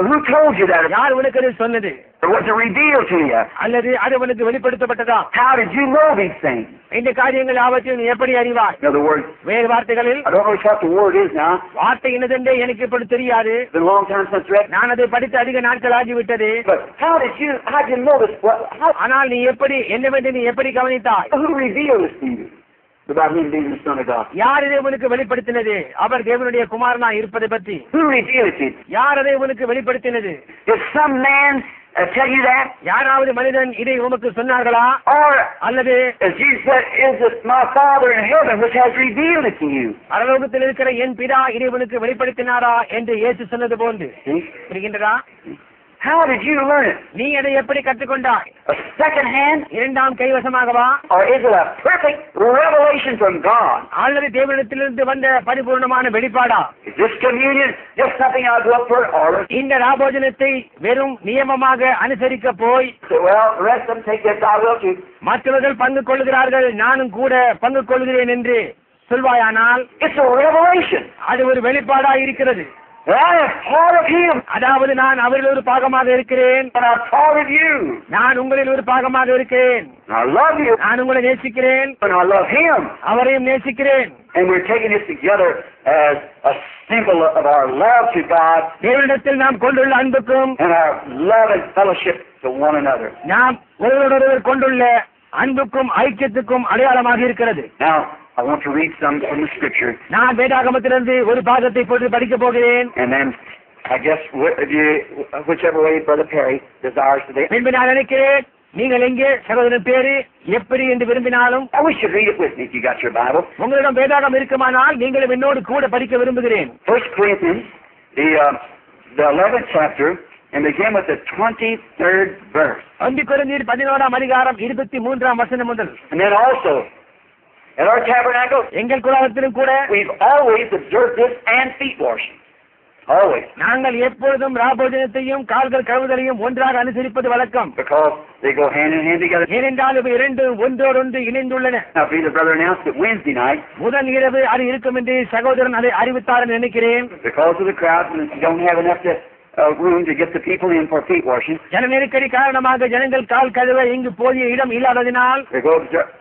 Who told you that? யார் உனக்கு அது சொன்னது? Or was it revealed to you? அல்லது அது உனக்கு வெளிப்படுத்தப்பட்டதா? How did you know these things? இந்த காரியங்கள் யாவற்றையும் நீ எப்படி அறிவாய்? In other words, வேறு வார்த்தைகளில், I don't know what the word is now. வார்த்தை என்னதென்றே எனக்கு இப்படி தெரியாது. It's been a long time since read. நான் அதை படித்து அதிக நாட்கள் ஆகிவிட்டது. But how did you notice? ஆனால் நீ எப்படி, என்னவென்று நீ எப்படி கவனித்தாய்? Who revealed this to you? About him being the Son of God. யார் இதை உனக்கு வெளிப்படுத்தினது? அவர் தேவனுடைய குமாரனா இருப்பதை பற்றி. Who revealed it? யார் அதை உனக்கு வெளிப்படுத்தினது? Did some man tell you that? யாராவது மனிதன் இதை உமக்கு சொன்னார்களா? Or அல்லது as Jesus said, is it my Father in heaven which has revealed it to you? பரலோகத்தில் இருக்கிற என் பிதா இதை உனக்கு வெளிப்படுத்தினாரா என்று இயேசு சொன்னது போன்று. புரிகின்றதா? How did you learn it? நீ அதை எப்படி கற்றுக்கொண்டாய்? A second hand? இரண்டாம் கைவசமாகவா? Or is it a perfect revelation from God? அல்லது தேவனிடத்திலிருந்து வந்த பரிபூர்ணமான வெளிப்பாடா? Is this communion just something I do up for order? இந்த ராபோஜனத்தை வெறும் நியமமாக அனுசரிக்க போய், Well, the rest of them take this, I will too. மற்றவர்கள் பங்கு கொள்கிறார்கள், நானும் கூட பங்கு கொள்கிறேன் என்று சொல்வாயானால், It's a revelation. அது ஒரு வெளிப்பாடா இருக்கிறது. I am part of Him. அதாவது நான் அவரில் ஒரு பாகமாக இருக்கிறேன். And I'm part of you. நான் உங்களில் ஒரு பாகமாக இருக்கிறேன். I love you. நான் உங்களை நேசிக்கிறேன். And I love Him. அவரையும் நேசிக்கிறேன். And we're taking this together as a symbol of our love to God தேவனிடத்தில் நாம் கொண்டுள்ள அன்புக்கும் and our love and fellowship to one another. நாம் ஒருவரோடொருவர் கொண்டுள்ள அன்புக்கும் ஐக்கியத்துக்கும் அடையாளமாக இருக்கிறது. Now, I want to read some from the Scripture. நான் வேதாகமத்திலிருந்து ஒரு பாகத்தை போட்டு படிக்க போகிறேன். And then, I guess, whichever way Brother Perry desires today. பின்பு நான் நினைக்கிறேன், நீங்கள் எங்கே சகோதரன் பேரு எப்படி என்று விரும்பினாலும், I wish you'd read it with me if you got your Bible. உங்களிடம் வேதாகம் இருக்குமானால் நீங்களும் என்னோடு கூட படிக்க விரும்புகிறேன். 1 Corinthians, the 11th chapter, and begin with the 23rd verse. 1 கொரிந்தியர் 11ஆம் அதிகாரம் 23ஆம் வசனம் முதல். And then also, at our tabernacle, எங்கள் கூடாரத்திலும் கூட we've always observed this and feet washing. Always. நாங்கள் எப்பொழுதும் ராபோஜனத்தையும் கால்கள் கழுவுதலையும் ஒன்றாக அனுசரிப்பது வழக்கம். Because they go hand in hand together. ஏனென்றால் இவை இரண்டும் ஒன்றோடொன்று இணைந்துள்ளன. Now, the brother announced that Wednesday night, முதல் இரவு அது இருக்கும் என்று சகோதரன் அதை அறிவித்தார் என்று நினைக்கிறேன். because of the crowds, and you don't have enough room to get the people in for feet washing. ஜன நெருக்கடி காரணமாக ஜனங்கள் கால் கழுவ இங்கு போதிய இடம் இல்லாததினால் They go observe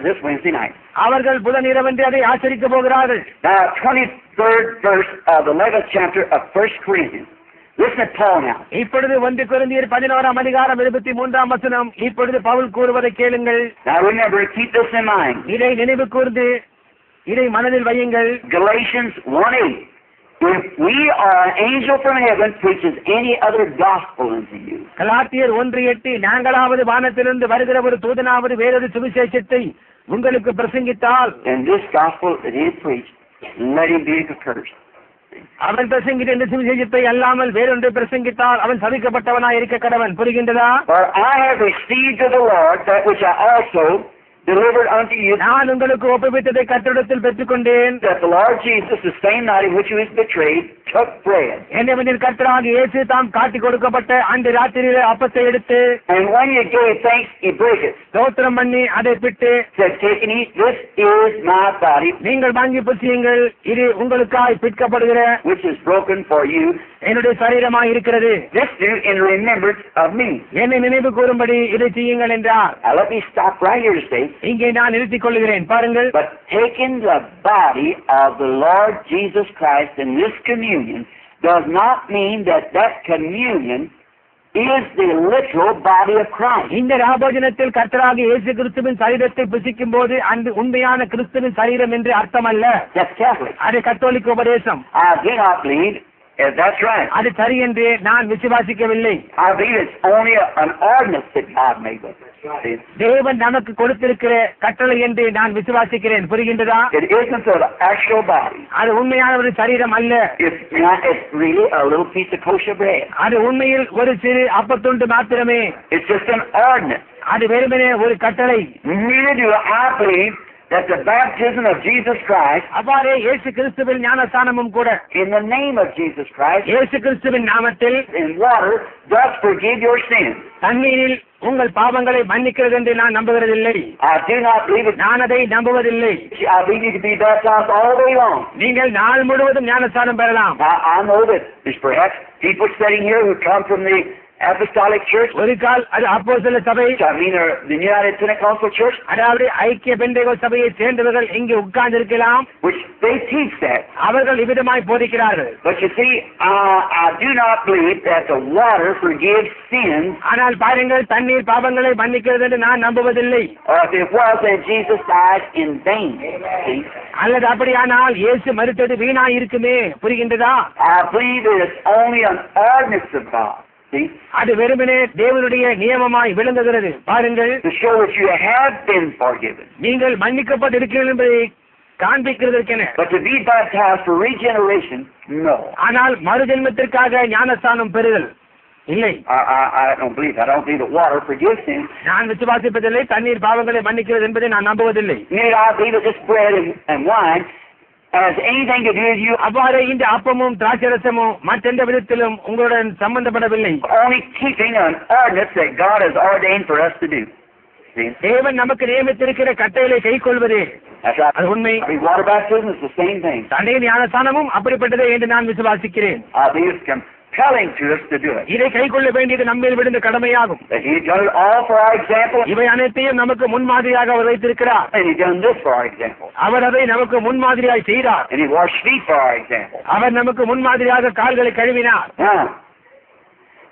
this Wednesday night. அவர்கள் புதன் இரவென்று அதை ஆச்சரிக்க போகிறார்கள். Now, 23rd verse of the 11th chapter of 1 Corinthians. Listen to Paul now. இப்பொழுது 1 கொரிந்தியர் 11ஆம் அதிகாரம் 23ஆம் வசனம். இப்பொழுது பவுல் கூறுவதை கேளுங்கள். Now remember, keep this in mind. இதை நினைவு கூர்ந்து இதை மனதில் வையுங்கள். Galatians 1:8. If we are an angel from heaven preaches any other gospel unto you. கலாத்தியர் 1:8 நாங்களாவது வானத்திலிருந்து வருகிற ஒரு தூதனாவது வேறொரு சுவிசேஷத்தை உங்களுக்கு பிரசங்கித்தால், And this gospel that he preached, let him be accursed. அவன் பிரசங்கித்த இந்த சுவிசேஷத்தை அல்லாமல் வேறொன்றை பிரசங்கித்தால் அவன் சபிக்கப்பட்டவனாய் இருக்க கடவன். புரிகின்றதா? For I have received of the Lord that which I also delivered unto you, நான் உங்களுக்கு ஒப்புவித்ததை கர்த்தரிடத்தில் பெற்றுக்கொண்டேன். that the Lord Jesus, the same night in which he was betrayed, took bread. என்னவெனில் கர்த்தராகிய இயேசு தாம் காட்டிக் கொடுக்கப்பட்ட அன்று ராத்திரியிலே அப்பத்தை எடுத்து, And when he gave thanks, he broke it. ஸ்தோத்திரம் பண்ணி அதை பிட்டு, Said, take and eat, this is my body, நீங்கள் வாங்கி புசியுங்கள், இது உங்களுக்காய் பிற்கப்படுகிற which is broken for you. என்னுடைய சரீரமாய் இருக்கிறது. This do in remembrance of me. என்னை நினைவு கூறும்படி இதை செய்யுங்கள் என்றார். Now let me stop right here to say, இங்கே நான் நிறுத்திக் கொள்கிறேன். பாருங்கள், but taking the body of the Lord Jesus Christ in this communion does not mean that communion is the literal body of Christ. இந்த ராபோஜனத்தில் கர்த்தராகிய இயேசு கிறிஸ்துவின் சரீரத்தை புசிக்கும் போது அந்த உண்மையான கிறிஸ்துவின் சரீரம் என்று அர்த்தம் அல்ல. That's Catholic. அது கத்தோலிக்க உபதேசம். I do not believe that's right. அது சரி என்று நான் விசுவாசிக்கவில்லை. I believe it's only an ordinance that God made with us. தேவன் நமக்கு கொடுத்திருக்கிற கட்டளை என்று நான் விசுவாசிக்கிறேன். புரிகின்றதா? It isn't an actual body. அது உண்மையான ஒரு சரீரம் அல்ல. It's really a little piece of kosher bread. அது உண்மையில் ஒரு சிறு அப்பத்துண்டு மாத்திரமே. It's just an ordinance. அது வெறுமனே ஒரு கட்டளை. Neither do I believe that the baptism of Jesus Christ, அவ்வாறே இயேசு கிறிஸ்துவின் ஞானஸ்நானமும் கூட in the name of Jesus Christ, இயேசு கிறிஸ்துவின் நாமத்தில் in water, does forgive your sins. தண்ணீரில் உங்கள் பாவங்களை மன்னிக்கிறது என்று நான் நம்புவதில்லை. I do not believe it. நான் அதை நம்புவதில்லை. I believe you can be baptized all day long. நீங்கள் நாள் முழுவதும் ஞானஸ்நானம் பெறலாம். I know that there's perhaps people sitting here who come from the Apostolic Church. ஒரு கால் அது அப்போஸ்தல சபை, I mean, the United Pentecostal Church, அதாவது ஐக்கிய பெந்தேகோஸ்து சபையை சேர்ந்தவர்கள் இங்கே உட்கார்ந்து இருக்கலாம். which they teach that. அவர்கள் இவ்விதமாய் போதிக்கிறார்கள். But you see, I do not believe that the water forgives sins. ஆனால் பாருங்கள், தண்ணீர் பாவங்களை மன்னிக்கிறது என்று நான் நம்புவதில்லை. Or if it was, then Jesus died in vain. See? அல்லது அப்படியானால் இயேசு மரித்தது வீணா இருக்குமே. புரிகின்றதா? I believe that it's only an ordinance of God. See? அது வெறுமனே தேவனுடைய நியமமாய் விளங்குகிறது. பாருங்கள், To show that you have been forgiven. நீங்கள் மன்னிக்கப்பட்டிருக்கிறீர்கள் என்பதை காண்பிக்கிறதற்கென. But to be baptized for regeneration, no. ஆனால் மறுஜென்மத்திற்காக ஞானஸ்தானம் பெறுதல் இல்லை. I don't believe that. I don't believe that water forgives sins. நான் விசுவாசிப்பதில்லை. தண்ணீர் பாவங்களை மன்னிக்கிறது என்பதை நான் நம்புவதில்லை. Neither I believe that this bread and wine has anything to do with you. அவ்வாறு இந்த அப்பமும் திராட்சரசமும் மற்றெந்த விதத்திலும் உங்களுடன் சம்பந்தப்படவில்லை. Only keeping an ordinance that God has ordained for us to do. See? தேவன் நமக்கு நியமித்திருக்கிற கட்டளையை கைக்கொள்வதே. That's right. அது உண்மை. I mean, water baptism is the same thing. தண்ணீர் ஞானஸ்நானமும் அப்படிப்பட்டதே என்று நான் விசுவாசிக்கிறேன். I believe it's compelling to us to do it. இதை கைக்கொள்ள வேண்டியது நம்மேல் விழுந்த கடமையாகும். That He done it all for our example, இவை அனைத்தையும் நமக்கு முன்மாதிரியாக அவர் வைத்திருக்கிறார். and He done this for our example. அவர் அதை நமக்கு முன்மாதிரியாய் செய்தார். And He washed feet for our example. அவர் நமக்கு முன்மாதிரியாக கால்களை கழுவினார். Now,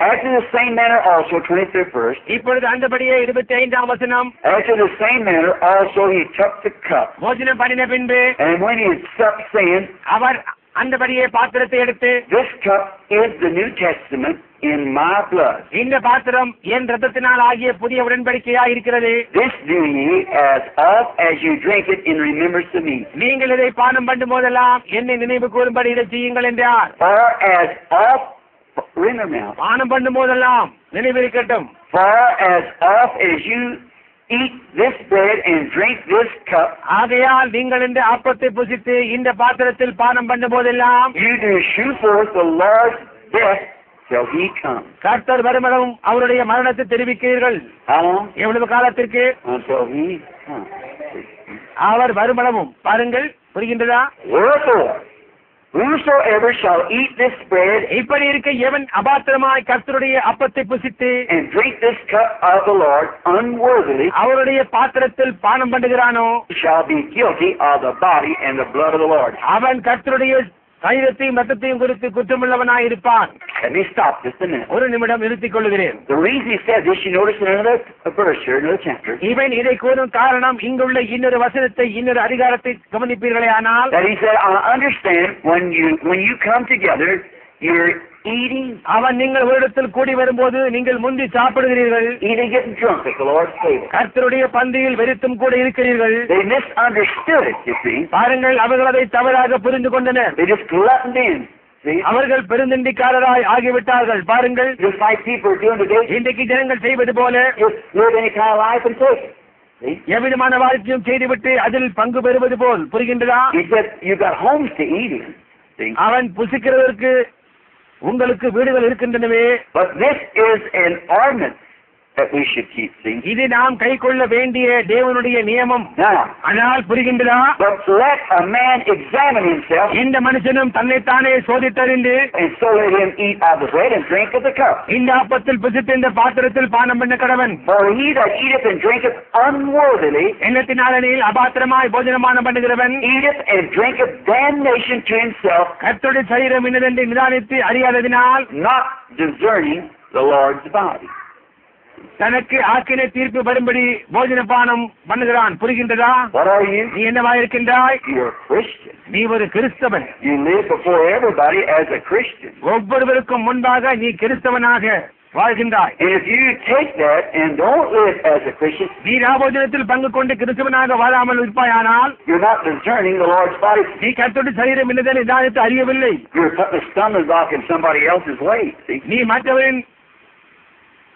after the same manner also, 23rd verse, இப்பொழுது அந்தபடியே 25ஆம் வசனம், after the same manner also He took the cup, போஜனம் பண்ணின பின்பு and when He had supped, saying, அவர் அந்தபடியே பாத்திரத்தை எடுத்து, This cup is the New Testament in my blood. இந்த பாத்திரம் என் இரத்தத்தினால் ஆகிய புதிய உடன்படிக்கையா இருக்கிறது. This do ye as oft as you drink it in remembrance of me. நீங்கள் இதை பானம் பண்ணும் போதெல்லாம் என்னை நினைவு கூறும்படி இதை செய்யுங்கள் என்றார். For as oft, remember now, பானம் பண்ணும் போதெல்லாம் நினைவிருக்கட்டும். for as oft as you eat this bread and drink this cup, ஆகையால் நீங்கள் இந்த அப்பத்தை புசித்து இந்த பாத்திரத்தில் பானம் பண்ணும் போதெல்லாம் you do shew forth the Lord's death till He comes. கர்த்தர் வருமளவும் அவருடைய மரணத்தை தெரிவிக்கிறீர்கள். How long? எவ்வளவு காலத்திற்கு? Until He comes. அவர் வருமளவும். பாருங்கள், புரிகின்றதா? Wherefore, whosoever shall eat this bread இப்படி இருக்க எவன் அபாத்திரமாய் கர்த்தருடைய அப்பத்தை புசித்து and drink this cup of the Lord unworthily அவருடைய பாத்திரத்தில் பானம் பண்ணுகிறானோ shall be guilty of the body and the blood of the Lord. அவன் கர்த்தருடைய சரீரத்தையும் ரத்தத்தையும் குறித்து குற்றமுள்ளவனாய் இருப்பான். Let me stop just a minute. ஒரு நிமிடம் நிறுத்திக் கொள்கிறேன். The reason he said this, you notice in another verse here, another chapter, இவன் இதை கூறும் காரணம் இங்குள்ள இன்னொரு வசனத்தை இன்னொரு அதிகாரத்தை கவனிப்பீர்களே ஆனால் that he said, I understand when you come together, you're eating, அவன் நீங்கள் ஒரு இடத்தில் கூடி வரும்போது நீங்கள் முந்தி சாப்பிடுகிறீர்கள். eating, getting drunk at the Lord's table. கர்த்தருடைய பந்தியில் வெறித்தும் கூட இருக்கிறீர்கள். They misunderstood it, you see. பாருங்கள், அவர்கள் அதை தவறாக புரிந்து கொண்டனர். They just gluttoned in. See? அவர்கள் பெருந்தண்டிக்காரராய் ஆகிவிட்டார்கள். பாருங்கள், Just like people are doing today, இன்றைக்கு ஜனங்கள் செய்வது போல just live any kind of life and take it. See? எவ்விதமான வாழ்க்கையும் செய்துவிட்டு அதில் பங்கு பெறுவது போல். புரிகின்றதா? He said, you got homes to eat in. See? அவன் புசிக்கிறதற்கு உங்களுக்கு வீடுகள் இருக்கின்றனவே. But this is an ordinance that we should keep. See? இது நாம் கைக்கொள்ள வேண்டிய தேவனுடைய நியமம். Now, ஆனால் புரிகின்றதா? but let a man examine himself, இந்த மனுஷனும் தன்னைத்தானே சோதித்தறிந்து and so let him eat of the bread and drink of the cup. இந்த அப்பத்தில் புசித்து இந்த பாத்திரத்தில் பானம் பண்ண கடவன். For he that eateth and drinketh unworthily எண்ணத்தினாலனில் அபாத்திரமாய் போஜனமானம் பண்ணுகிறவன் eateth and drinketh damnation to himself, கர்த்தருடைய சரீரம் இன்னதென்று நிதானித்து அறியாததினால் not discerning the Lord's body. தனக்கு ஆக்கினை தீர்ப்பு வரும்படி போஜனபானம் பண்ணுகிறான். புரிகின்றதா? What are you? நீ என்னவா இருக்கின்றாய்? You're a Christian. நீ ஒரு கிறிஸ்தவன். You live before everybody as a Christian. ஒவ்வொருவருக்கும் முன்பாக நீ கிறிஸ்தவனாக வாழ்கின்றாய். And if you take that and don't live as a Christian, நீ ராபோஜனத்தில் பங்கு கொண்டு கிறிஸ்தவனாக வாழாமல் இருப்பாயானால் you're not discerning the Lord's body. நீ கர்த்தருடைய சரீரம் என்னதை நிதானித்து அறியவில்லை. You're putting a stumbling block in somebody else's way. See? நீ மற்றவரின்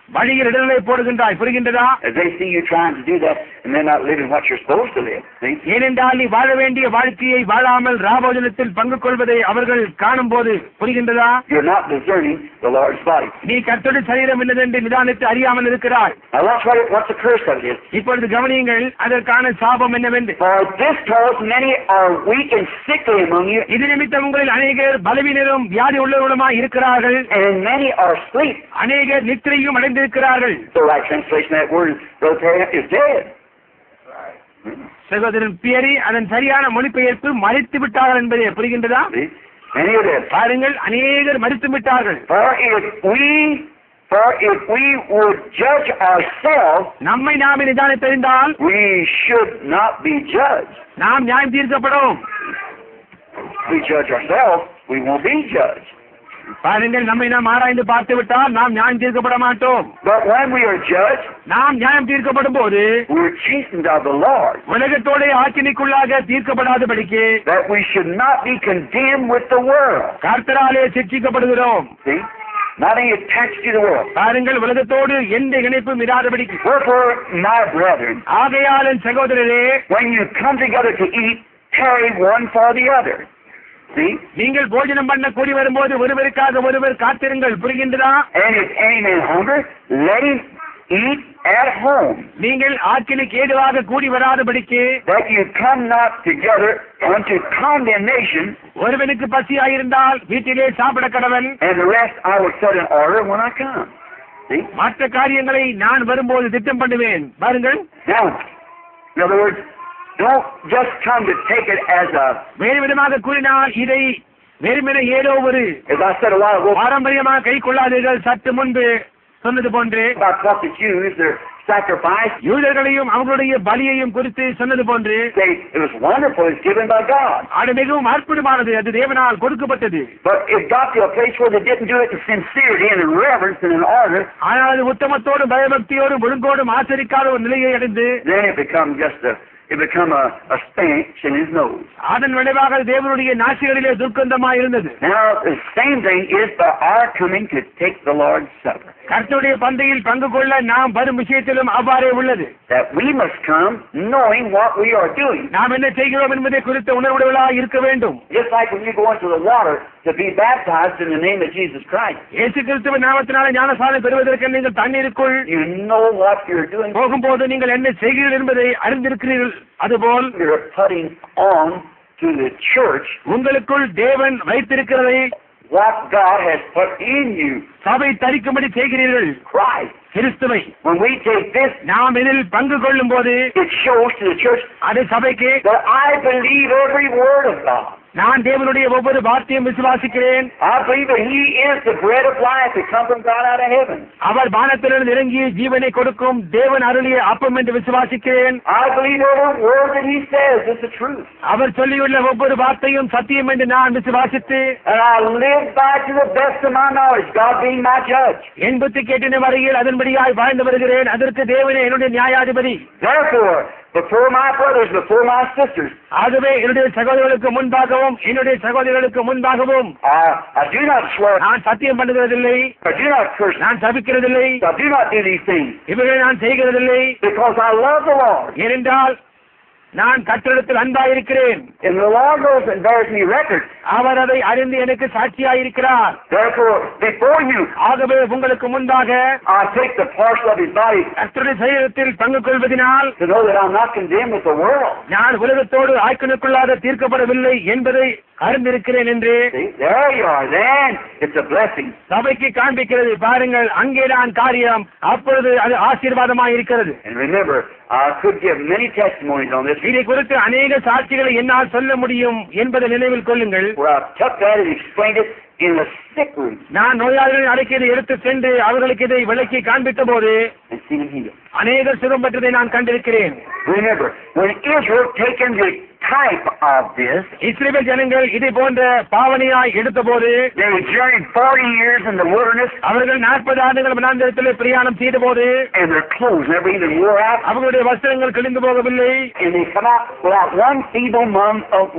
வழியில் இடங்களை போடுகின்றாய். புரிகின்றதா? As they see you trying to do that and they're not living what you're supposed to live. See? ஏனென்றால் நீ வாழ வேண்டிய வாழ்க்கையை வாழாமல் ராபோஜனத்தில் பங்கு கொள்வதை அவர்கள் காணும் போது புரிகின்றதா? You're not discerning the Lord's body. நீ கர்த்தருடைய சரீரம் என்னதென்று நிதானித்து அறியாமல் இருக்கிறாய். Now that's what's the curse of it is. இப்பொழுது கவனியுங்கள், அதற்கான சாபம் என்னவென்று. For this cause many are weak and sickly among you, இது நிமித்தம் உங்களில் அநேகர் பலவீனரும் வியாதி உள்ளவர்களுமாய் இருக்கிறார்கள். and many are asleep. அநேகர் நித்திரையும் அடைந்திருக்கிறார்கள். The right translation of that word, Brother Perry, is dead. சகோதரன் பியரி அதன் சரியான மொழிபெயர்ப்பு மறித்து விட்டார்கள் என்பதே. புரிகின்றதா? See? Many of them. பாருங்கள், அநேகர் மறித்து விட்டார்கள். For if we would judge ourselves, நம்மை நாம் நிதானித்தறிந்தால் we should not be judged. நாம் நியாயம் தீர்க்கப்படும். If we judge ourselves, we won't be judged. பாருங்கள், நம்மை நாம் ஆராய்ந்து பார்த்து விட்டால் நாம் நியாயம் தீர்க்கப்பட மாட்டோம். But when we are judged, நாம் நியாயம் தீர்க்கப்படும் போது we're chastened of the Lord, உலகத்தோட ஆக்கினைக்குள்ளாக தீர்க்கப்படாதபடிக்கு that we should not be condemned with the world. கர்த்தராலே சிட்சிக்கப்படுகிறோம். See? Not any attached to the world. பாருங்கள், உலகத்தோடு எந்த இணைப்பும் இராதபடிக்கு. Wherefore, my brethren, ஆகையால் என் சகோதரரே, when you come together to eat, tarry one for the other. See? நீங்கள் போஜனம் பண்ண கூடி வரும்போது ஒருவருக்காக ஒருவர் காத்திருங்கள். புரிகின்றதா? And if any man hunger, let him eat at home, நீங்கள் ஆக்கினைக்கு ஏதுவாக கூடி வராதபடிக்கு that you come not together unto condemnation. ஒருவனுக்கு பசியாயிருந்தால் வீட்டிலே சாப்பிட கடவன். And the rest I will set in order when I come. See? மற்ற காரியங்களை நான் வரும்போது திட்டம் பண்ணுவேன். பாருங்கள், Now, in other words, don't just come to take it as a, வேறு விதமாக கூறினால் இதை வெறுமனே ஏதோ ஒரு as I said a while ago, பாரம்பரியமாக கை கொள்ளாதீர்கள். சற்று முன்பு சொன்னது போன்று about what the Jews, their sacrifice, யூதர்களையும் அவர்களுடைய பலியையும் குறித்து சொன்னது போன்று they, it was wonderful, it's given by God. அது மிகவும் அற்புதமானது, அது தேவனால் கொடுக்கப்பட்டது. But it got to a place where they didn't do it in sincerity and in reverence and in order, ஆனால் அது உத்தமத்தோடும் பயபக்தியோடும் ஒழுங்கோடும் ஆச்சரிக்காத ஒரு நிலையை அடைந்து then it become a stench in his nose. அதன் விளைவாக தேவனுடைய நாசிகளிலே துர்க்கந்தமாய் இருந்தது. Now, the same thing is by our coming to take the Lord's Supper. கர்த்தருடைய பந்தையில் பங்கு கொள்ள நாம் வரும் விஷயத்திலும் அவ்வாறே உள்ளது. That we must come knowing what we are doing. நாம் என்ன செய்கிறோம் என்பதை குறித்த உணர்வுடையவர்களாக இருக்க வேண்டும். Just like when you go into the water to be baptized in the name of Jesus Christ. இயேசு கிறிஸ்துவின் நாமத்தினாலே ஞானஸ்நானம் பெறுவதற்கு நீங்கள் தண்ணீருக்குள் You know what you're doing. போகும்போது நீங்கள் என்ன செய்கிறீர்கள் என்பதை அறிந்திருக்கிறீர்கள். அதுபோல் You're putting on to the church உங்களுக்குள் தேவன் வைத்திருக்கிறதை what God has put in you. சபை தரிக்கும்படி செய்கிறீர்கள். Christ. கிறிஸ்துவை When we take this, நாம் இதில் பங்கு கொள்ளும் போது it shows to the church அது சபைக்கு that I believe every word of God. நான் தேவனுடைய ஒவ்வொரு வார்த்தையும் விசுவாசிக்கிறேன். I believe that He is the bread of life that comes from God out of heaven. அவர் வானத்திலிருந்து இறங்கி ஜீவனை கொடுக்கும் தேவன் அருளிய அப்பம் என்று விசுவாசிக்கிறேன். I believe every word that He says is the truth. அவர் சொல்லியுள்ள ஒவ்வொரு வார்த்தையும் சத்தியம் என்று நான் விசுவாசித்து And I live by to the best of my knowledge, God being my judge. என் புத்தி கேட்டின வரையில் அதன்படியாய் வாழ்ந்து வருகிறேன். அதற்கு தேவனே என்னுடைய நியாயாதிபதி. Therefore, before my brothers, before my sisters, ஆகவே என்னுடைய சகோதரர்களுக்கு முன்பாகவும் என்னுடைய சகோதரர்களுக்கு முன்பாகவும் I do not swear, நான் சத்தியம் பண்ணுகிறதில்லை, I do not curse, நான் சபிக்கிறதில்லை, I do not do these things, இவைகளை நான் செய்கிறதில்லை. because I love the Lord. ஏனென்றால் நான் கர்த்தரிடத்தில் அன்பாயிருக்கிறேன். And the Lord goes and bears me record. அவர் அதை அறிந்து எனக்கு சாட்சியாயிருக்கிறார். Therefore, before you, ஆகவே உங்களுக்கு முன்பாக I take the parcel of His body கர்த்தருடைய சரீரத்தில் பங்கு கொள்வதனால் to know that I'm not condemned with the world. நான் உலகத்தோடு ஆய்க்குனுக்குள்ளாக தீர்க்கப்படவில்லை என்பதை அறிந்திருக்கிறேன் என்று See, there you are. Then it's a blessing. சபைக்கு காண்பிக்கிறது. பாருங்கள், அங்கேதான் காரியம். அப்பொழுது அது ஆசீர்வாதமாக இருக்கிறது. And remember, I could give many testimonies on this. இதை குறித்து அநேக சாட்சிகளை என்னால் சொல்ல முடியும் என்பதை நினைவில் கொள்ளுங்கள். Where I've took that and explained it in the sick room நான் நோயாளிகளின் அறைக்கு எடுத்து சென்று அவர்களுக்கு இதை விளக்கி காண்பித்த போது and seen them healed. அநேகர் சுகம் பெற்றதை நான் கண்டிருக்கிறேன். Remember, when Israel taken the type of this, இஸ்ரவேல் ஜனங்கள் இதை போன்ற பாவனையாய் எடுத்த போது they journeyed 40 years in the wilderness, அவர்கள் 40 ஆண்டுகள் வனாந்திரத்திலே பிரயாணம் செய்த போது and their clothes never even wore out, அவர்களுடைய வஸ்திரங்கள் கிழிந்து போகவில்லை. and they come out without one feeble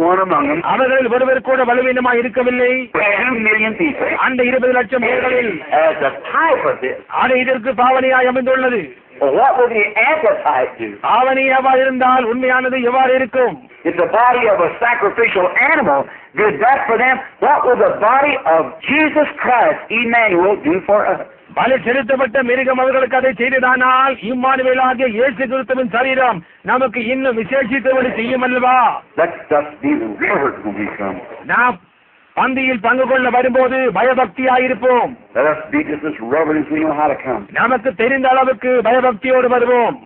one among them. அவர்கள் ஒருவர் கூட பலவீனமாய் இருக்கவில்லை. 2 million people. அந்த 20 லட்சம் பேர்களில் As a type of this. அது இதற்கு பாவனையாய் அமைந்துள்ளது. Well, what would the antitype do? பாவனை எவ்வாறு இருந்தால் உண்மையானது எவ்வாறு இருக்கும்? If the body of a sacrificial animal did that for them, what will the body of Jesus Christ, Emmanuel, do for us? பலி செலுத்தப்பட்ட மிருகம் அவர்களுக்கு அதை செய்ததானால் இம்மானுவேலாகிய இயேசு கிறிஸ்துவின் சரீரம் நமக்கு இன்னும் விசேஷித்தபடி செய்யும் அல்லவா? Let's just be reverent when we come. நாம் பந்தியில் பங்கு கொள்ள வரும்போது பயபக்தியாயிருப்போம். Let us be just as reverent as we know how to come. நமக்கு தெரிந்த அளவுக்கு பயபக்தியோடு வருவோம்.